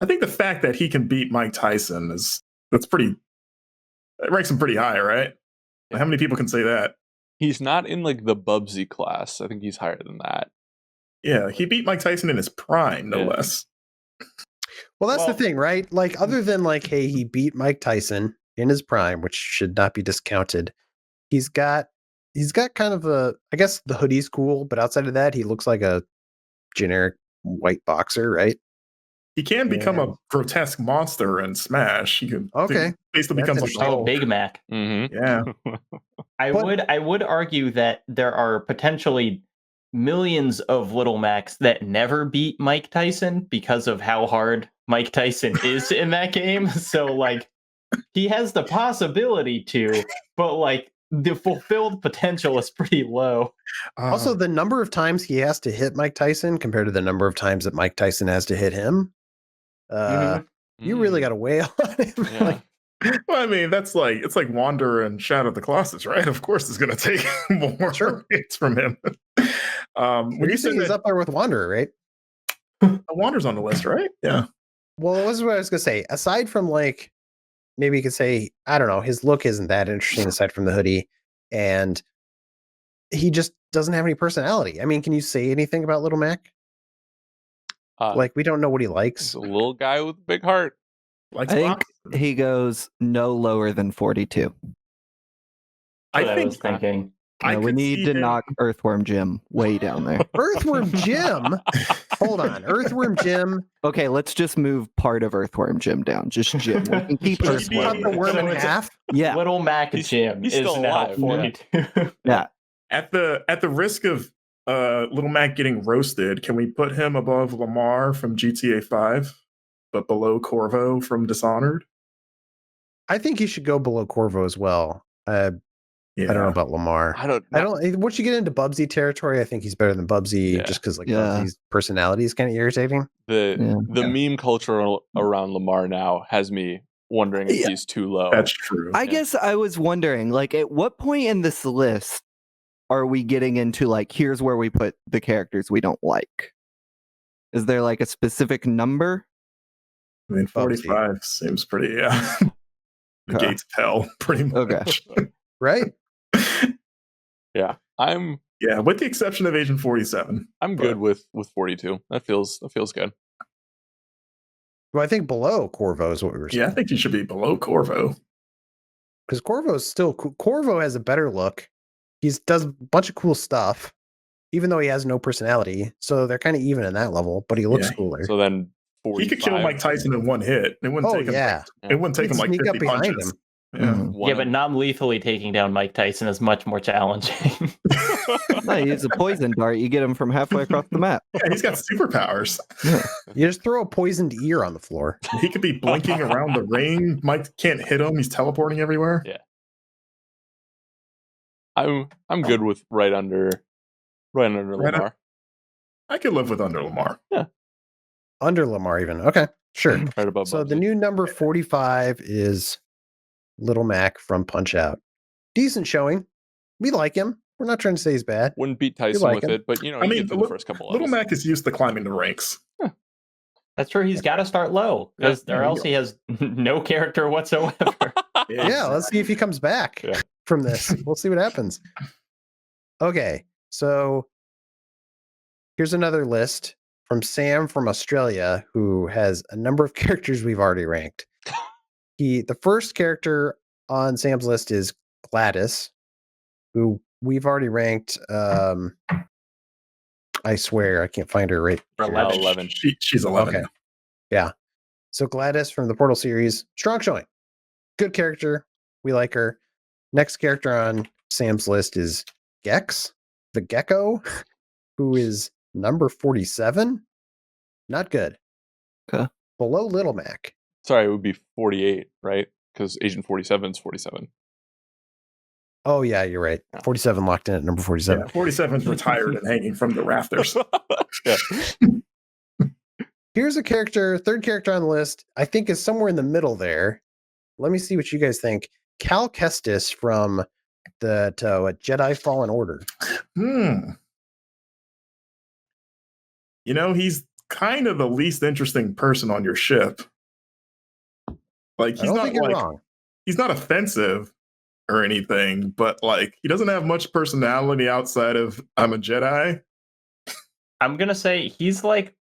I think the fact that he can beat Mike Tyson it ranks him pretty high, right? How many people can say that? He's not in like the Bubsy class. I think he's higher than that. Yeah, he beat Mike Tyson in his prime, no less. Well, that's the thing, right? Like, other than like, hey, he beat Mike Tyson in his prime, which should not be discounted. He's got kind of I guess the hoodie's cool, but outside of that, he looks like a generic white boxer, right? He can become a grotesque monster in Smash. He can basically becomes like Big Mac. Mm-hmm. Yeah. I would argue that there are potentially millions of Little Macs that never beat Mike Tyson because of how hard Mike Tyson is in that game. So like he has the possibility to, but like the fulfilled potential is pretty low. Also, the number of times he has to hit Mike Tyson compared to the number of times that Mike Tyson has to hit him. You really got to weigh on him. Yeah. Like, well, I mean, it's like Wander and Shadow of the Colossus, right? Of course, it's going to take more hits from him. when you say he's up there with Wanderer, right? Wander's on the list, right? Yeah. Well, this is what I was going to say. Aside from like, maybe you could say, I don't know, his look isn't that interesting aside from the hoodie, and he just doesn't have any personality. I mean, can you say anything about Little Mac? Like, we don't know what he likes. He's a little guy with a big heart. I think he goes no lower than 42. I was thinking. We need to knock Earthworm Jim way down there. Earthworm Jim? Hold on. Earthworm Jim. Okay, let's just move part of Earthworm Jim down. Just Jim. We can keep Earthworm. Cut the worm in half? Yeah. Little Mac Jim he's is still now alive, 42. Yeah. At the risk of Little Mac getting roasted, can we put him above Lamar from GTA 5, but below Corvo from Dishonored? I think you should go below Corvo as well. I don't know about Lamar. I don't. Once you get into Bubsy territory, I think he's better than Bubsy, just because Bubsy's personality is kind of irritating. The meme culture around Lamar now has me wondering if he's too low. That's true. I guess I was wondering, like, at what point in this list are we getting into like, here's where we put the characters we don't like? Is there like a specific number? I mean, 45 seems pretty. the gates of hell, pretty much. Okay. Right? Yeah, Yeah, with the exception of Agent 47. I'm good with 42. That feels good. Well, I think below Corvo is what we were saying. Yeah, I think you should be below Corvo. Because Corvo's still cool. Corvo has a better look. He does a bunch of cool stuff, even though he has no personality. So they're kind of even in that level, but he looks cooler. So then 45. He could kill Mike Tyson in one hit. It wouldn't take him. It wouldn't take him like sneak 50 up behind punches. him. Yeah. But non-lethally taking down Mike Tyson is much more challenging. No, you use a poison dart. You get him from halfway across the map. Yeah, he's got superpowers. You just throw a poisoned ear on the floor. He could be blinking around the ring. Mike can't hit him. He's teleporting everywhere. Yeah. I'm good with right under Lamar. I could live with under Lamar. Yeah. Under Lamar, even. Okay, sure. Right above. So Bubsy. the new number 45 is Little Mac from Punch Out. Decent showing. We like him. We're not trying to say he's bad. Wouldn't beat Tyson like with him. it, but you know, I you mean, get through the first couple Little levels. Mac is used to climbing the ranks. That's true. He's got to start low, because or else he has no character whatsoever. Yeah, let's see if he comes back from this. We'll see what happens. Okay, so here's another list from Sam from Australia, who has a number of characters we've already ranked. The first character on Sam's list is Gladys, who we've already ranked. I swear I can't find her right. 11. She's 11. Okay. Yeah. So Gladys from the Portal series, strong showing. Good character. We like her. Next character on Sam's list is Gex, the Gecko, who is number 47. Not good. Okay. Below Little Mac. Sorry, it would be 48, right? Because Agent 47 is 47. Oh, yeah, you're right. 47 locked in at number 47. Yeah, 47's retired and hanging from the rafters. Yeah. Here's a character, third character on the list, I think is somewhere in the middle there. Let me see what you guys think. Cal Kestis from the Jedi Fallen Order. You know, he's kind of the least interesting person on your ship. Like, he's not wrong. He's not offensive or anything, but like, he doesn't have much personality outside of I'm a Jedi. I'm gonna say he's like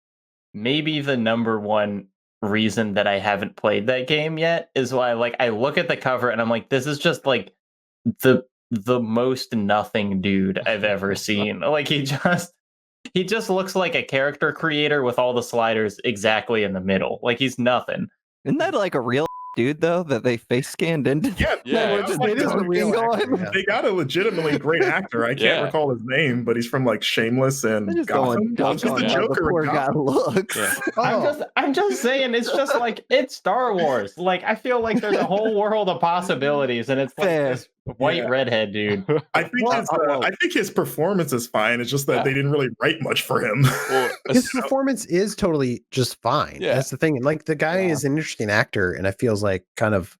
maybe the number one reason that I haven't played that game yet is why I look at the cover and I'm like, this is just like the most nothing dude I've ever seen. Like he just looks like a character creator with all the sliders exactly in the middle. Like he's nothing. Isn't that like a real dude though that they face scanned into? Yeah. They got a legitimately great actor. I can't recall his name, but he's from like Shameless and Gotham. Just the Joker. The guy looks. Yeah. I'm just saying, it's just like it's Star Wars. Like I feel like there's a whole world of possibilities, and it's like this white redhead dude. I think his performance is fine. It's just that they didn't really write much for him. Well, his performance is totally just fine. Yeah. That's the thing. Like the guy is an interesting actor, and it feels like kind of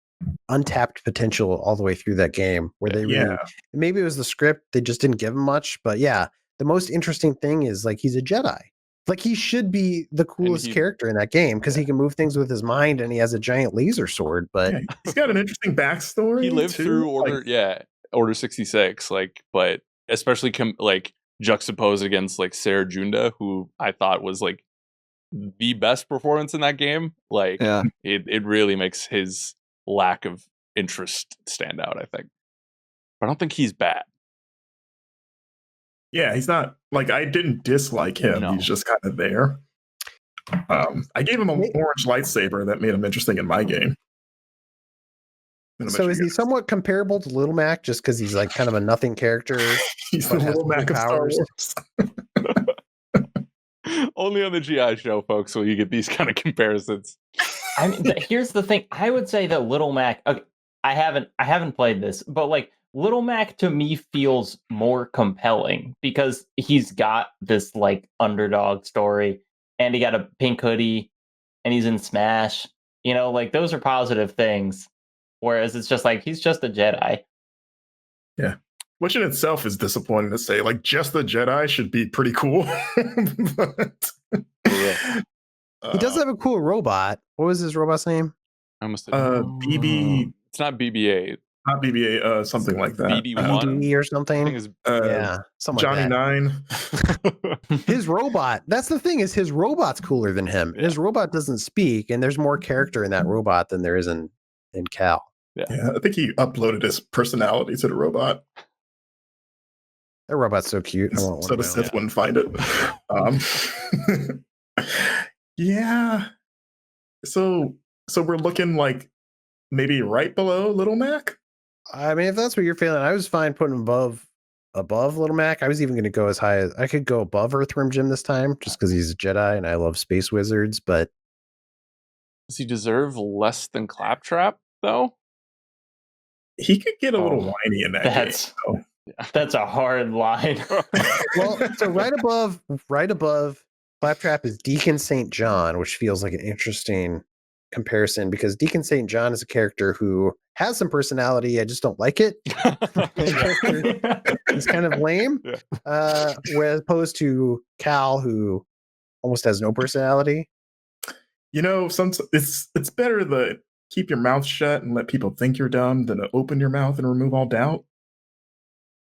untapped potential all the way through that game where they really maybe it was the script, they just didn't give him much. But yeah, the most interesting thing is like he's a Jedi. Like he should be the coolest character in that game because he can move things with his mind and he has a giant laser sword. But he's got an interesting backstory. He lived through Order 66, but especially juxtaposed against like Sarah Junda, who I thought was like the best performance in that game. Like it really makes his lack of interest stand out, I think. But I don't think he's bad. Yeah, he's not like I didn't dislike him. No. He's just kind of there. I gave him an orange lightsaber that made him interesting in my game. So is he somewhat comparable to Little Mac just because he's like kind of a nothing character? He's the Little Mac of Star Wars. Only on the GI show, folks, will you get these kind of comparisons. I mean, here's the thing. I would say that Little Mac. Okay, I haven't played this, but like Little Mac to me feels more compelling because he's got this like underdog story, and he got a pink hoodie, and he's in Smash. You know, like those are positive things. Whereas it's just like he's just a Jedi. Yeah. Which in itself is disappointing to say. Like, just the Jedi should be pretty cool. But, he does have a cool robot. What was his robot's name? BB It's not BB-8. Not BB-8, something like that. BD-1 BD or something. I think it's yeah, something Johnny like that. 9. His robot. That's the thing, is his robot's cooler than him. Yeah. His robot doesn't speak, and there's more character in that robot than there is in Cal. Yeah, I think he uploaded his personality to the robot. That robot's so cute. I want one. So the Sith wouldn't find it. Yeah. So we're looking like maybe right below Little Mac. I mean, if that's what you're feeling, I was fine putting him above Little Mac. I was even going to go as high as I could go above Earthworm Jim this time, just because he's a Jedi and I love space wizards. But does he deserve less than Claptrap though? He could get a little whiny in that game. That's a hard line. Well, so right above Claptrap is Deacon St. John, which feels like an interesting comparison because Deacon St. John is a character who has some personality. I just don't like it. He's kind of lame. Whereas opposed to Cal, who almost has no personality. You know, it's better to keep your mouth shut and let people think you're dumb than to open your mouth and remove all doubt.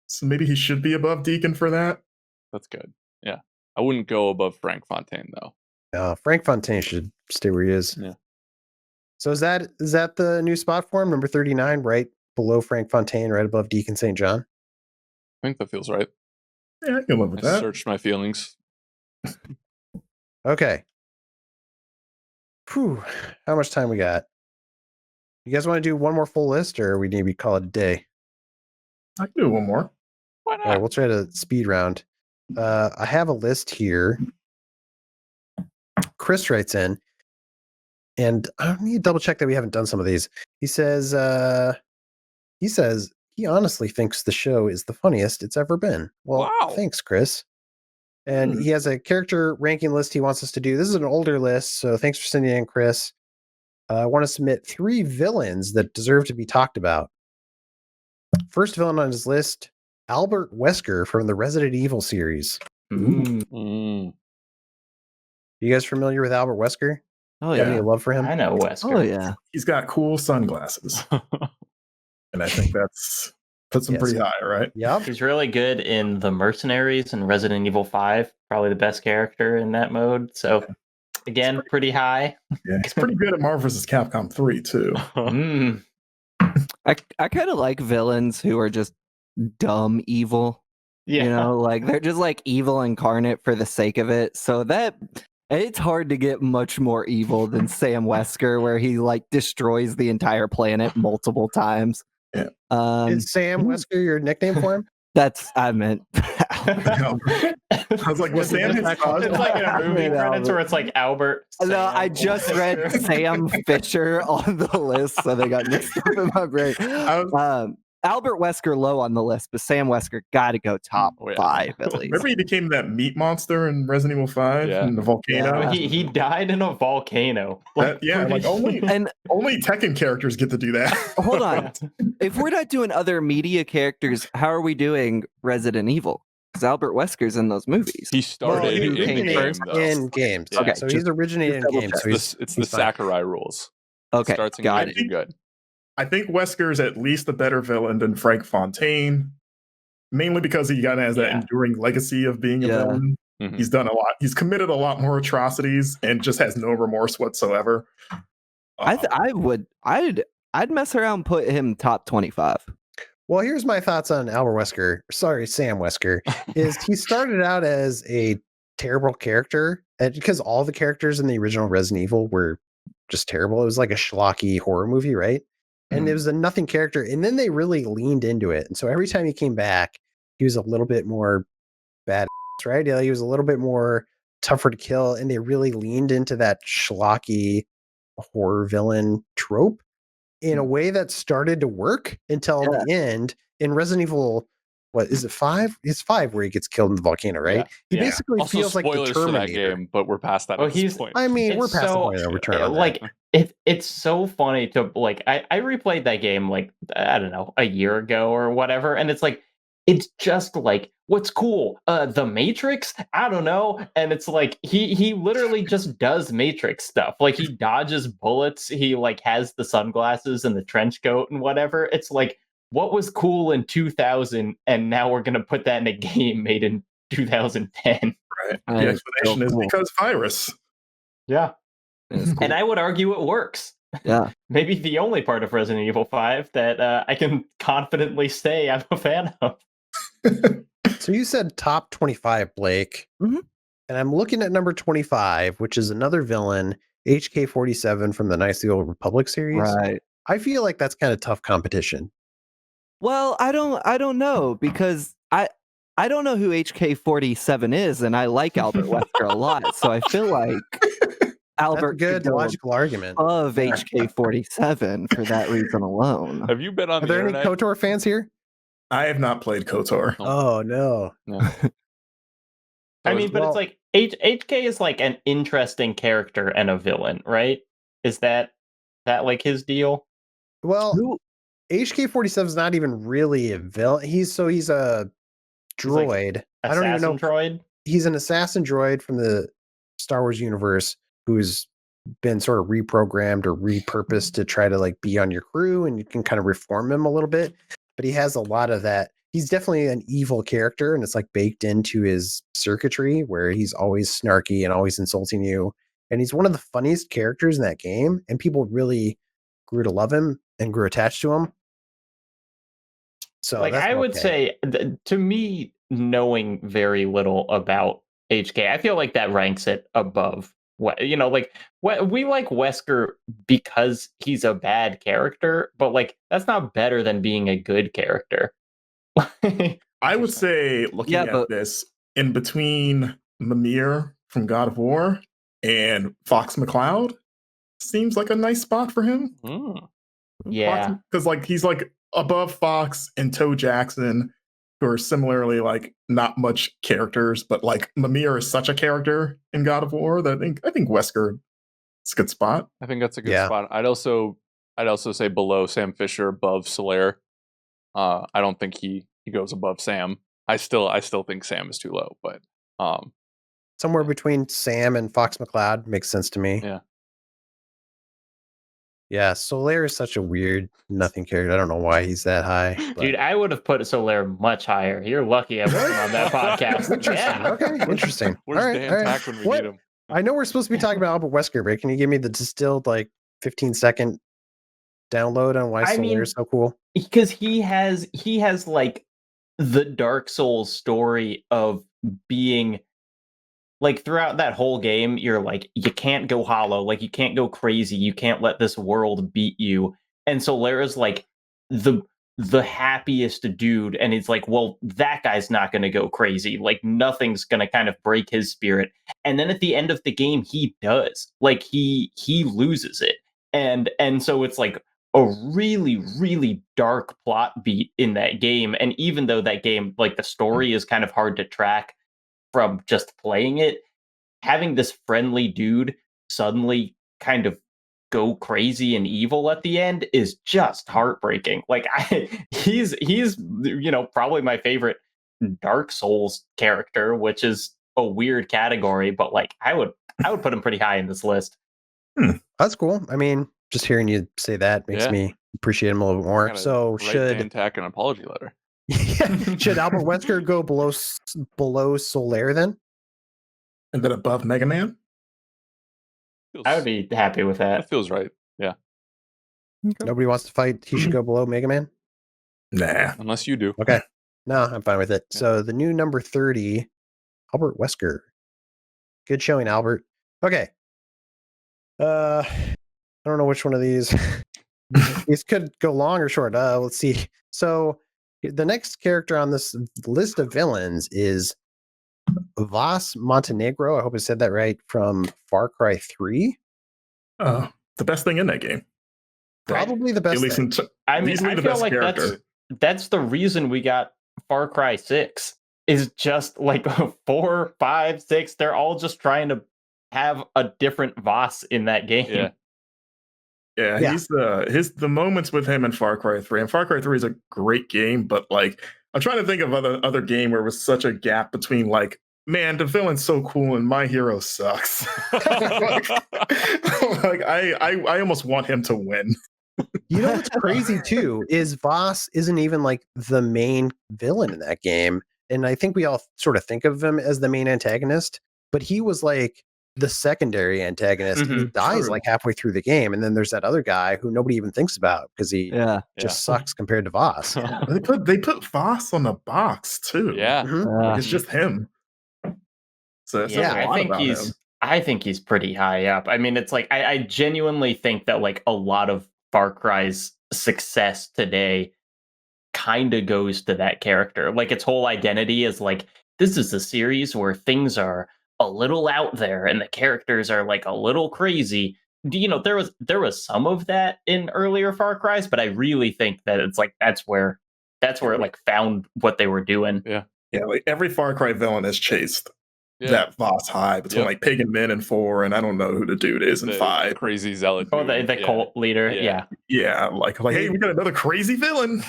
So maybe he should be above Deacon for that. That's good. Yeah. I wouldn't go above Frank Fontaine though. Frank Fontaine should stay where he is. Yeah. So is that the new spot for him? Number 39, right below Frank Fontaine, right above Deacon St. John? I think that feels right. Yeah, I can live with I that. searched my feelings. Okay. Whew. How much time we got? You guys want to do one more full list, or we maybe call it a day? I can do one more. Why not? All right, we'll try to speed round. I have a list here. Chris writes in, and I need to double check that we haven't done some of these. He says he honestly thinks the show is the funniest it's ever been. Well, wow. Thanks, Chris. And he has a character ranking list he wants us to do. This is an older list, so thanks for sending in, Chris. I want to submit 3 villains that deserve to be talked about. First villain on his list, Albert Wesker from the Resident Evil series. You guys familiar with Albert Wesker? Oh, yeah. Any love for him? I know Wesker. Oh, yeah. He's got cool sunglasses. And I think puts him pretty high, right? Yeah. He's really good in The Mercenaries and Resident Evil 5. Probably the best character in that mode. So, again, pretty high. Yeah, he's pretty good at Marvel vs. Capcom 3, too. I kind of like villains who are just dumb evil. Yeah. You know, like they're just like evil incarnate for the sake of it. So that it's hard to get much more evil than Sam Wesker, where he like destroys the entire planet multiple times. Yeah. Is Sam Wesker your nickname for him? That's I meant. I was like, was Sam his cause? It's like in a movie credits where it's like Albert. No, Sam, I just read Sam Fisher on the list, so they got mixed up in my brain. Albert Wesker low on the list, but Sam Wesker got to go top 5 at least. Remember he became that meat monster in Resident Evil 5 in the volcano? Yeah. He died in a volcano. Like only Tekken characters get to do that. Hold on. If we're not doing other media characters, how are we doing Resident Evil? Because Albert Wesker's in those movies. He started in games. Yeah. Okay, so he's originated in games. So it's the Sakurai rules. Okay, starts in got games, it. you're good. I think Wesker's at least a better villain than Frank Fontaine, mainly because he kind of has that enduring legacy of being a villain. Mm-hmm. He's done a lot. He's committed a lot more atrocities and just has no remorse whatsoever. I'd mess around and put him top 25. Well, here's my thoughts on Albert Wesker. Sorry, Sam Wesker. Is he started out as a terrible character, and because all the characters in the original Resident Evil were just terrible. It was like a schlocky horror movie, right? And it was a nothing character. And then they really leaned into it. And so every time he came back, he was a little bit more badass, right? He was a little bit more tougher to kill. And they really leaned into that schlocky horror villain trope in a way that started to work until the end. In Resident Evil, what is it, 5? It's 5 where he gets killed in the volcano, right? He basically also feels like the Terminator. For that game, but we're past that at this point. I mean, we're past the point of return on like that. It's so funny to like I replayed that game like I don't know a year ago or whatever, and it's like it's just like, what's cool? The Matrix? I don't know. And it's like he literally just does Matrix stuff. Like he dodges bullets. He like has the sunglasses and the trench coat and whatever. It's like, what was cool in 2000, and now we're gonna put that in a game made in 2010. Right. The explanation is because virus. Yeah. Cool. And I would argue it works. Yeah. Maybe the only part of Resident Evil 5 that I can confidently say I'm a fan of. So you said top 25, Blake. Mm-hmm. And I'm looking at number 25, which is another villain, HK-47 from the Knights of the Old Republic series. Right. I feel like that's kind of tough competition. Well, I don't know, because I don't know who HK-47 is, and I like Albert Wesker a lot, so I feel like Albert That's a good logical argument of HK-47 for that reason alone. Have you been on Are the there internet? any KOTOR fans here? I have not played KOTOR. Oh, no. I mean, but it's like HK is like an interesting character and a villain, right? Is that like his deal? Well, HK-47 is not even really a villain. He's a droid. Like I don't even know. droid. He's an assassin droid from the Star Wars universe who's been sort of reprogrammed or repurposed to try to like be on your crew, and you can kind of reform him a little bit. But he has a lot of that. He's definitely an evil character, and it's like baked into his circuitry where he's always snarky and always insulting you. And he's one of the funniest characters in that game, and people really grew to love him and grew attached to him. So like I would say, to me, knowing very little about HK, I feel like that ranks it above what, you know, like we like Wesker because he's a bad character, but like that's not better than being a good character. I would say, looking at this, in between Mimir from God of War and Fox McCloud, seems like a nice spot for him. Yeah, because like he's like above Fox and Toe Jackson, who are similarly like not much characters, but like Mimir is such a character in God of War that I think Wesker is a good spot. I think that's a good spot. I'd also say below Sam Fisher, above Solaire. I don't think he goes above Sam. I still think Sam is too low, but somewhere between Sam and Fox McCloud makes sense to me. Yeah, Solaire is such a weird nothing character. I don't know why he's that high. But... Dude, I would have put Solaire much higher. You're lucky I wasn't on that podcast. Interesting. Okay, interesting. Where's Dan Tack when we need him? I know we're supposed to be talking about Albert Wesker, but can you give me the distilled 15-second download on why Solaire is so cool? Because he has like the Dark Souls story of being like, throughout that whole game, you're like, you can't go hollow, like you can't go crazy, you can't let this world beat you. And Solaire is like the happiest dude, and it's like, well, that guy's not going to go crazy, like nothing's going to kind of break his spirit. And then at the end of the game, he does, like he loses it, and so it's like a really, really dark plot beat in that game. And even though that game, like the story is kind of hard to track from just playing it, having this friendly dude suddenly kind of go crazy and evil at the end is just heartbreaking. Like he's probably my favorite Dark Souls character, which is a weird category, but like I would put him pretty high in this list. That's cool. I mean, just hearing you say that makes me appreciate him a little bit more. So should Dan Tack an apology letter? Should Albert Wesker go below Solaire then? And then above Mega Man? I would be happy with that. That feels right. Yeah. Okay. Nobody wants to fight. He should go below Mega Man? Nah. Unless you do. Okay. No, I'm fine with it. Yeah. So the new number 30, Albert Wesker. Good showing, Albert. Okay. I don't know which one of these. These could go long or short. Let's see. So the next character on this list of villains is Vas Montenegro. I hope I said that right, from Far Cry 3. The best thing in that game. Probably the best thing. I feel like that's the reason we got Far Cry 6, is just like 4, 5, 6. They're all just trying to have a different Vas in that game. Yeah, he's the moments with him in Far Cry 3. And Far Cry 3 is a great game, but like I'm trying to think of other game where it was such a gap between like, man, the villain's so cool and my hero sucks. I almost want him to win. You know what's crazy too is Voss isn't even like the main villain in that game, and I think we all sort of think of him as the main antagonist, but he was like the secondary antagonist. And he dies True. like halfway through the game, and then there's that other guy who nobody even thinks about because he just sucks compared to Voss. They put Voss on the box too. Yeah. Like, it's just him. So I think he's pretty high up. I mean, it's like I genuinely think that like a lot of Far Cry's success today kind of goes to that character. Like its whole identity is like, this is a series where things are a little out there and the characters are like a little crazy. You know, there was some of that in earlier Far Cry's, but I really think that it's like that's where it like found what they were doing. Yeah. Yeah, like every Far Cry villain has chased that Voss high between like Pagan Min in 4, and I don't know who the dude is in 5. Crazy zealot. Oh, the cult leader. Yeah. Like hey, we got another crazy villain.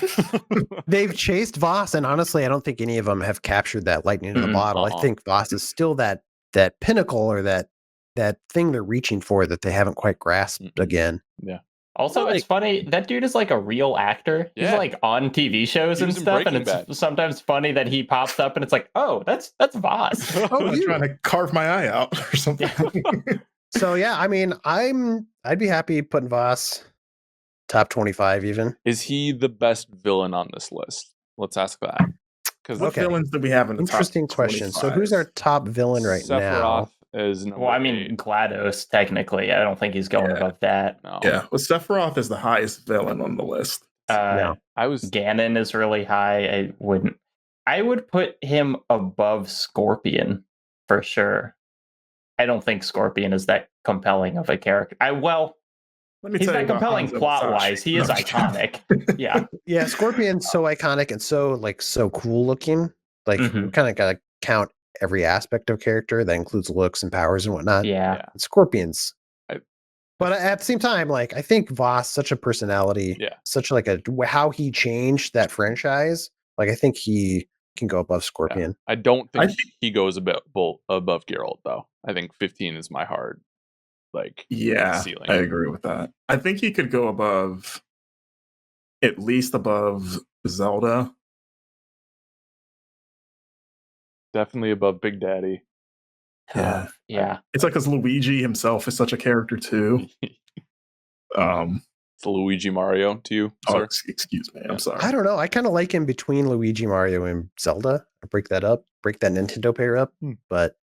They've chased Voss, and honestly, I don't think any of them have captured that lightning in the bottle. I think Voss is still that pinnacle or that thing they're reaching for that they haven't quite grasped again. Yeah. Also, it's funny, that dude is like a real actor. He's like on TV shows and stuff, and it's sometimes funny that he pops up and it's like, oh, that's Voss. I'm trying to carve my eye out or something. So yeah, I mean, I'd be happy putting Voss top 25 even. Is he the best villain on this list? Let's ask that. What villains do we have in the Interesting top question. 25? So who's our top villain right now? Is well, I mean, GLaDOS, technically. I don't think he's going above that. No. Yeah, well, Sephiroth is the highest villain on the list. Ganon is really high. I would put him above Scorpion for sure. I don't think Scorpion is that compelling of a character. He's not compelling plot-wise. He is iconic. Yeah, Scorpion's so iconic and so cool looking. Like, you kind of got to count every aspect of character that includes looks and powers and whatnot. Yeah. And Scorpion's. But at the same time, like, I think Voss, such a personality, such like how he changed that franchise. Like, I think he can go above Scorpion. I don't think he goes above Geralt, though. I think 15 is my hard ceiling. I agree with that. I think he could go at least above Zelda. Definitely above Big Daddy. Yeah. It's like because Luigi himself is such a character too. It's Luigi Mario to you, sir? Excuse me. I'm sorry. I don't know. I kind of like him between Luigi, Mario, and Zelda. I break that Nintendo pair up, but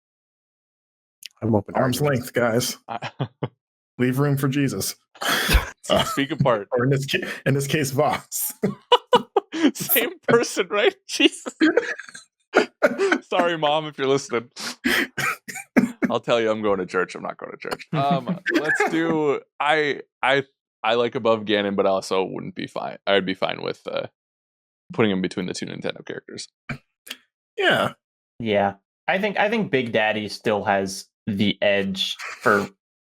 I'm open. Arm's length, guys. Leave room for Jesus. Speak apart. Or in this case, Voss. Same person, right? Jesus. Sorry, Mom, if you're listening. I'll tell you I'm going to church. I'm not going to church. Let's do I like above Ganon, but I also wouldn't be fine. I would be fine with putting him between the two Nintendo characters. Yeah. I think Big Daddy still has the edge for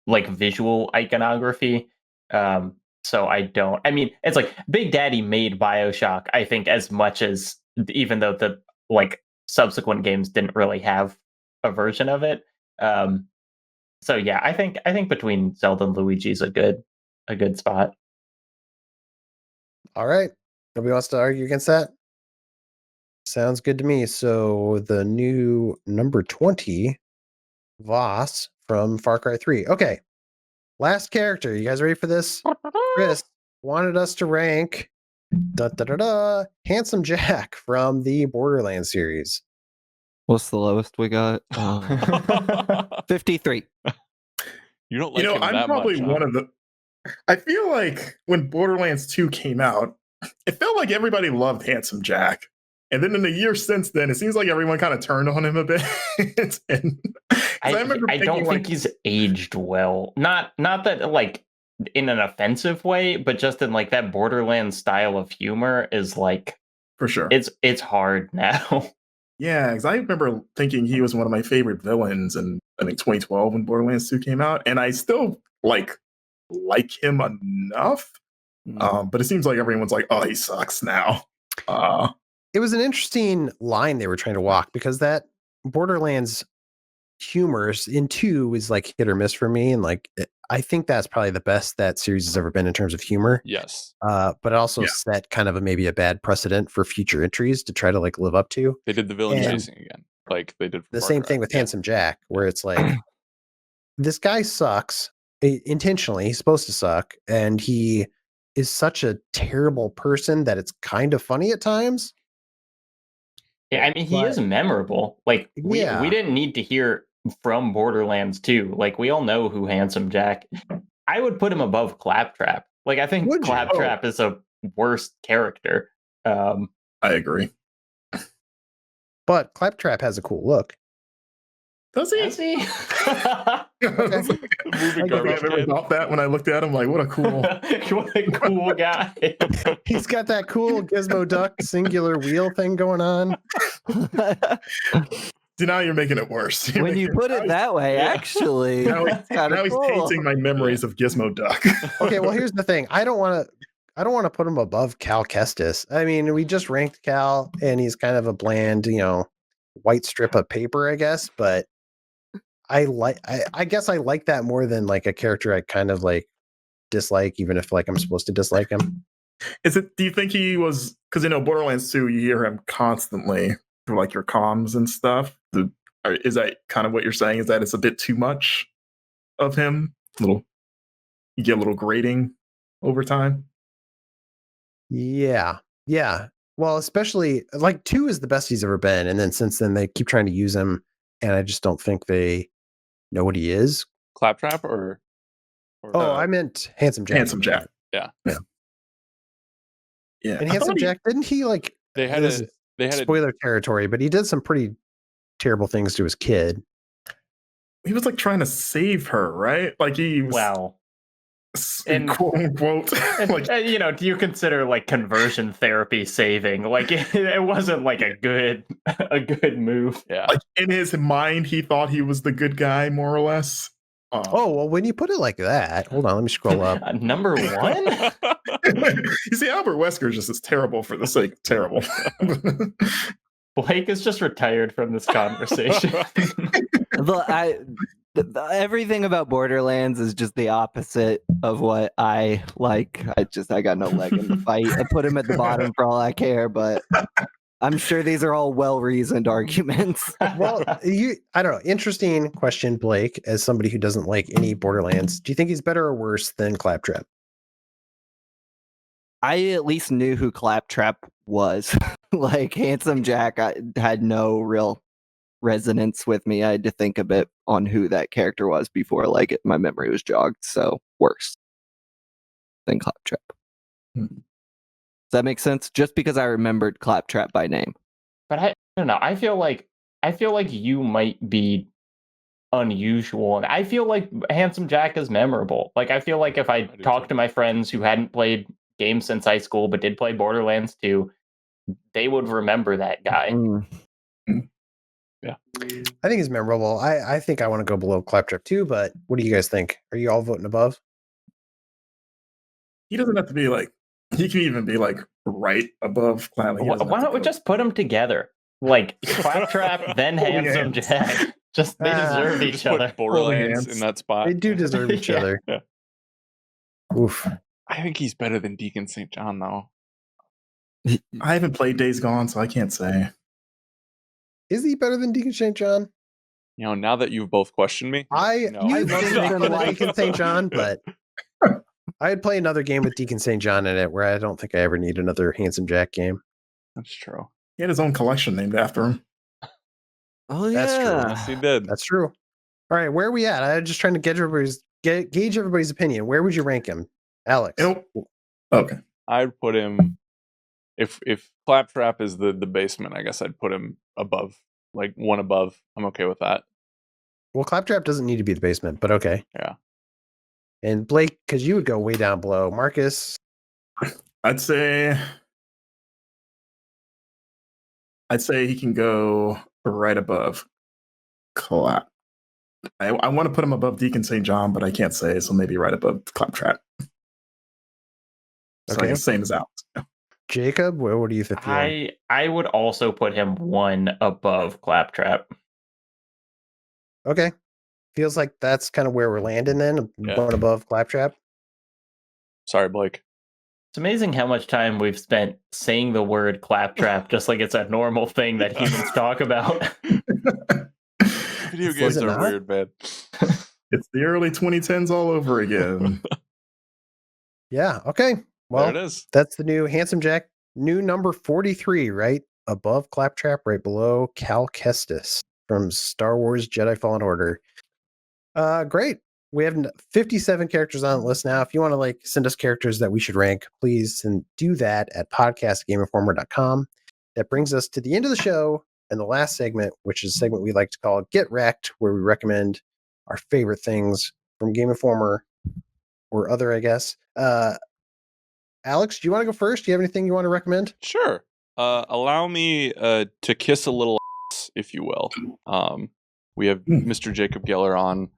like visual iconography. So I mean, it's like Big Daddy made BioShock, I think, as much as, even though the like subsequent games didn't really have a version of it. So yeah, I think between Zelda and Luigi is a good spot. All right. Nobody wants to argue against that? Sounds good to me. So the new number 20, Voss from Far Cry 3. Okay. Last character. You guys ready for this? Chris wanted us to rank Handsome Jack from the Borderlands series. What's the lowest we got? 53. You don't like him I'm that probably much, one of the. I feel like when Borderlands 2 came out, it felt like everybody loved Handsome Jack. And then in the years since then, it seems like everyone kind of turned on him a bit. I don't think he's aged well. Not that like in an offensive way, but just in like that Borderlands style of humor is like, for sure. It's hard now. Yeah, because I remember thinking he was one of my favorite villains in, I think, 2012 when Borderlands 2 came out. And I still like him enough. But it seems like everyone's like, oh, he sucks now. it was an interesting line they were trying to walk, because that Borderlands humor in 2 is like hit or miss for me, and like I think that's probably the best that series has ever been in terms of humor. Yes. But it also set kind of maybe a bad precedent for future entries to try to like live up to. They did the villain chasing again, like they did for the Far same Cry. thing with Handsome Jack, where it's like this guy sucks intentionally. He's supposed to suck, and he is such a terrible person that it's kind of funny at times. Yeah, I mean, he is memorable. Like, we didn't need to hear from Borderlands 2. Like, we all know who Handsome Jack. I would put him above Claptrap. Like, I think Claptrap is a worse character. I agree. But Claptrap has a cool look. Does he? Does he? I never thought that when I looked at him. Like, what a cool, what a cool guy. He's got that cool Gizmo Duck singular wheel thing going on. See, now you're making it worse. When you put it that way, actually, now he's painting my memories of Gizmo Duck. Okay, well, here's the thing. I don't want to put him above Cal Kestis. I mean, we just ranked Cal, and he's kind of a bland, white strip of paper, I guess. But I guess I like that more than like a character I kind of like dislike, even if like I'm supposed to dislike him. Do you think he was, because Borderlands 2, you hear him constantly through like your comms and stuff. Is that kind of what you're saying? Is that it's a bit too much of him? You get a little grating over time. Yeah. Well, especially like 2 is the best he's ever been, and then since then they keep trying to use him, and I just don't think they know what he is. Claptrap or I meant Handsome Jack. Handsome Jack. Yeah. And Handsome Jack, didn't he like? They had spoiler territory, but he did some pretty terrible things to his kid. He was like trying to save her, right? Like he was. And quote unquote, like, do you consider like conversion therapy saving? Like it wasn't like a good move. Yeah. Like in his mind, he thought he was the good guy, more or less. Well, when you put it like that, hold on, let me scroll up. Number 1. You see, Albert Wesker just is terrible for the sake of terrible. Blake is just retired from this conversation. Everything about Borderlands is just the opposite of what I like. I got no leg in the fight. I put him at the bottom for all I care, but I'm sure these are all well-reasoned arguments. Well, I don't know. Interesting question, Blake, as somebody who doesn't like any Borderlands. Do you think he's better or worse than Claptrap? I at least knew who Claptrap was. Like Handsome Jack, I had no real resonance with me. I had to think a bit on who that character was before my memory was jogged. So worse than Claptrap. Does that make sense? Just because I remembered Claptrap by name. But I don't know. I feel like you might be unusual, and I feel like Handsome Jack is memorable. Like I feel like if I talked to my friends who hadn't played games since high school but did play Borderlands 2, they would remember that guy. Yeah, I think he's memorable. I think I want to go below Claptrap too, but what do you guys think? Are you all voting above? He doesn't have to be like. He can even be like right above Claptrap. Why don't we just put them together? Like Claptrap, then Handsome Jack. Just they deserve each other. Borderlands in that spot. They do deserve each other. Yeah. Oof. I think he's better than Deacon St. John, though. I haven't played Days Gone, so I can't say. Is he better than Deacon St. John? Now that you've both questioned me, I love Deacon St. John, but I'd play another game with Deacon St. John in it where I don't think I ever need another Handsome Jack game. That's true. He had his own collection named after him. Oh, yeah. That's true. Yes, he did. That's true. All right, where are we at? I'm just trying to gauge everybody's opinion. Where would you rank him, Alex? Okay. I'd put him, if Claptrap is the basement, I guess I'd put him above, like one above. I'm okay with that. Well, Claptrap doesn't need to be the basement, but okay. Yeah. And Blake, because you would go way down below. Marcus? I'd say he can go right above Clap. I want to put him above Deacon St. John, but I can't say, so maybe right above Claptrap. So Okay. I guess same as Alex. Jacob, what do you think? I would also put him one above Claptrap. Okay. Feels like that's kind of where we're landing then, one above Claptrap. Sorry, Blake. It's amazing how much time we've spent saying the word claptrap just like it's a normal thing that humans talk about. Video games are weird, man. It's the early 2010s all over again. Yeah. Okay. Well, there it is. That's the new Handsome Jack, new number 43, right above Claptrap, right below Cal Kestis from Star Wars Jedi Fallen Order. Great. We have 57 characters on the list now. If you want to send us characters that we should rank, please and do that at podcast@GameInformer.com. That brings us to the end of the show and the last segment, which is a segment we like to call Get Wrecked, where we recommend our favorite things from Game Informer or other, I guess. Alex, do you want to go first? Do you have anything you want to recommend? Sure. Allow me to kiss a little ass, if you will. We have Mr. Jacob Geller on,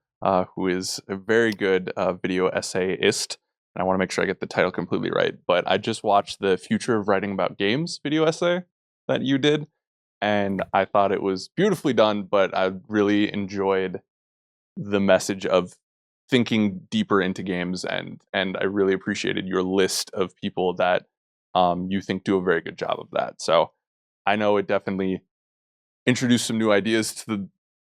who is a very good video essayist. And I want to make sure I get the title completely right. But I just watched the Future of Writing About Games video essay that you did. And I thought it was beautifully done, but I really enjoyed the message of thinking deeper into games. And I really appreciated your list of people that you think do a very good job of that. So I know it definitely introduced some new ideas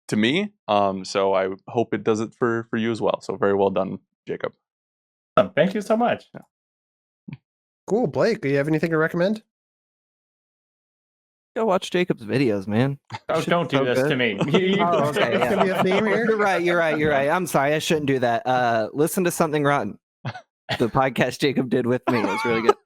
to me. So I hope it does it for you as well. So very well done, Jacob. Thank you so much. Cool. Blake, do you have anything to recommend? Go watch Jacob's videos, man. Oh, don't do this to me. Oh, okay, It's gonna be a theme here. You're right. I'm sorry. I shouldn't do that. Listen to Something Rotten. The podcast Jacob did with me. It was really good.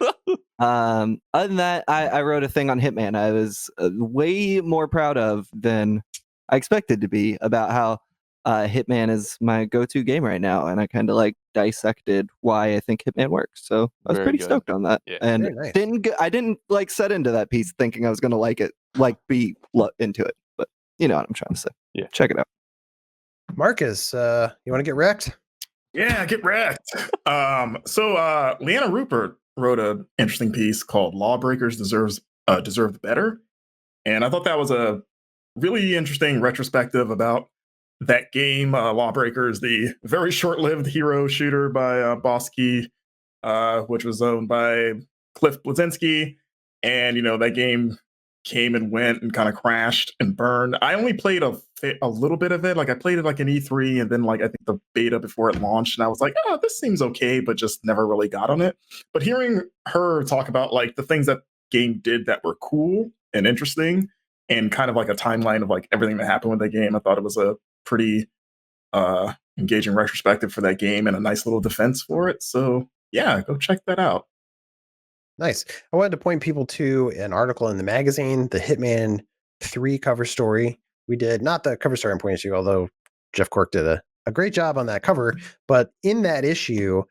Other than that, I wrote a thing on Hitman I was way more proud of than I expected to be about how Hitman is my go-to game right now, and I kind of dissected why I think Hitman works. So I was pretty stoked on that, and nice. I didn't set into that piece thinking I was going to like it, be into it. But you know what I'm trying to say. Yeah, check it out. Marcus, you want to get wrecked? Yeah, get wrecked. So Leanna Rupert wrote an interesting piece called "Lawbreakers Deserve the Better," and I thought that was a really interesting retrospective about that game. Lawbreakers, the very short-lived hero shooter by Bosky, which was owned by Cliff Bleszinski, and that game came and went and kind of crashed and burned. I only played a little bit of it. I played it in E3 and then I think the beta before it launched, and I was like, oh, this seems okay, but just never really got on it. But hearing her talk about the things that game did that were cool and interesting, and kind of a timeline of everything that happened with the game, I thought it was a pretty engaging retrospective for that game and a nice little defense for it. So yeah, go check that out. Nice. I wanted to point people to an article in the magazine, the Hitman 3 cover story. We did not the cover story I'm pointing to, although Jeff Cork did a great job on that cover. But in that issue,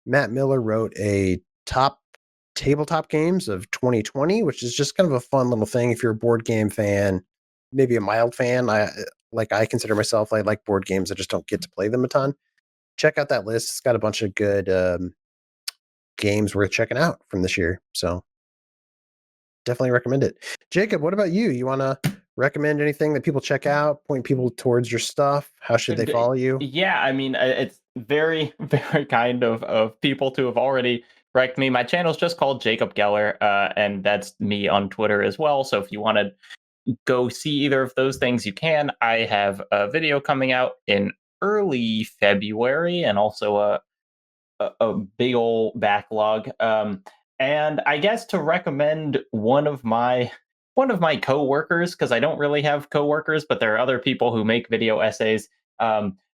Matt Miller wrote a top tabletop games of 2020, which is just kind of a fun little thing. If you're a board game fan, maybe a mild fan, I consider myself, I like board games. I just don't get to play them a ton. Check out that list. It's got a bunch of good games worth checking out from this year. So definitely recommend it. Jacob, what about you? You want to recommend anything that people check out, point people towards your stuff? How should they follow you? Yeah, I mean, it's very, very kind of people to have already wrecked me. My channel's just called Jacob Geller, and that's me on Twitter as well. So if you want to go see either of those things, you can. I have a video coming out in early February, and also a big old backlog. And I guess to recommend one of my coworkers, because I don't really have coworkers, but there are other people who make video essays.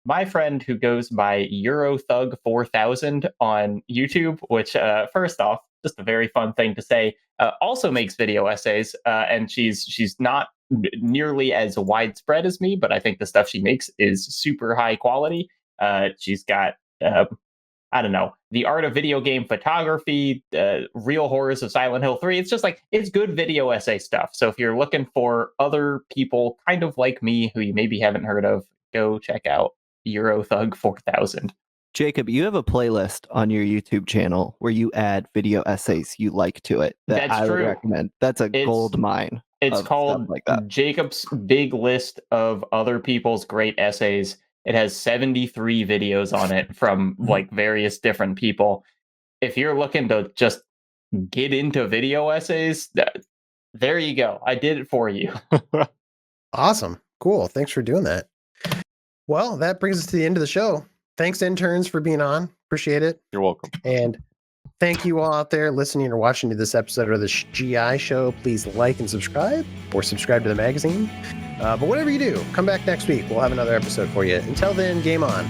My friend who goes by EuroThug4000 on YouTube, which first off, just a very fun thing to say, also makes video essays, and she's not nearly as widespread as me, but I think the stuff she makes is super high quality. She's got I don't know, The Art of Video Game Photography, Real Horrors of Silent Hill 3. It's just it's good video essay stuff. So if you're looking for other people kind of like me who you maybe haven't heard of, go check out EuroThug4000. Jacob, you have a playlist on your YouTube channel where you add video essays you like to it that That's I would true. recommend. That's a gold mine. It's called Jacob's Big List of Other People's Great Essays. It has 73 videos on it from like various different people. If you're looking to just get into video essays, there you go. I did it for you. Awesome. Cool. Thanks for doing that. Well, that brings us to the end of the show. Thanks, interns, for being on. Appreciate it. You're welcome. And thank you all out there listening or watching to this episode of the GI Show. Please like and subscribe, or subscribe to the magazine. But whatever you do, come back next week. We'll have another episode for you. Until then, game on.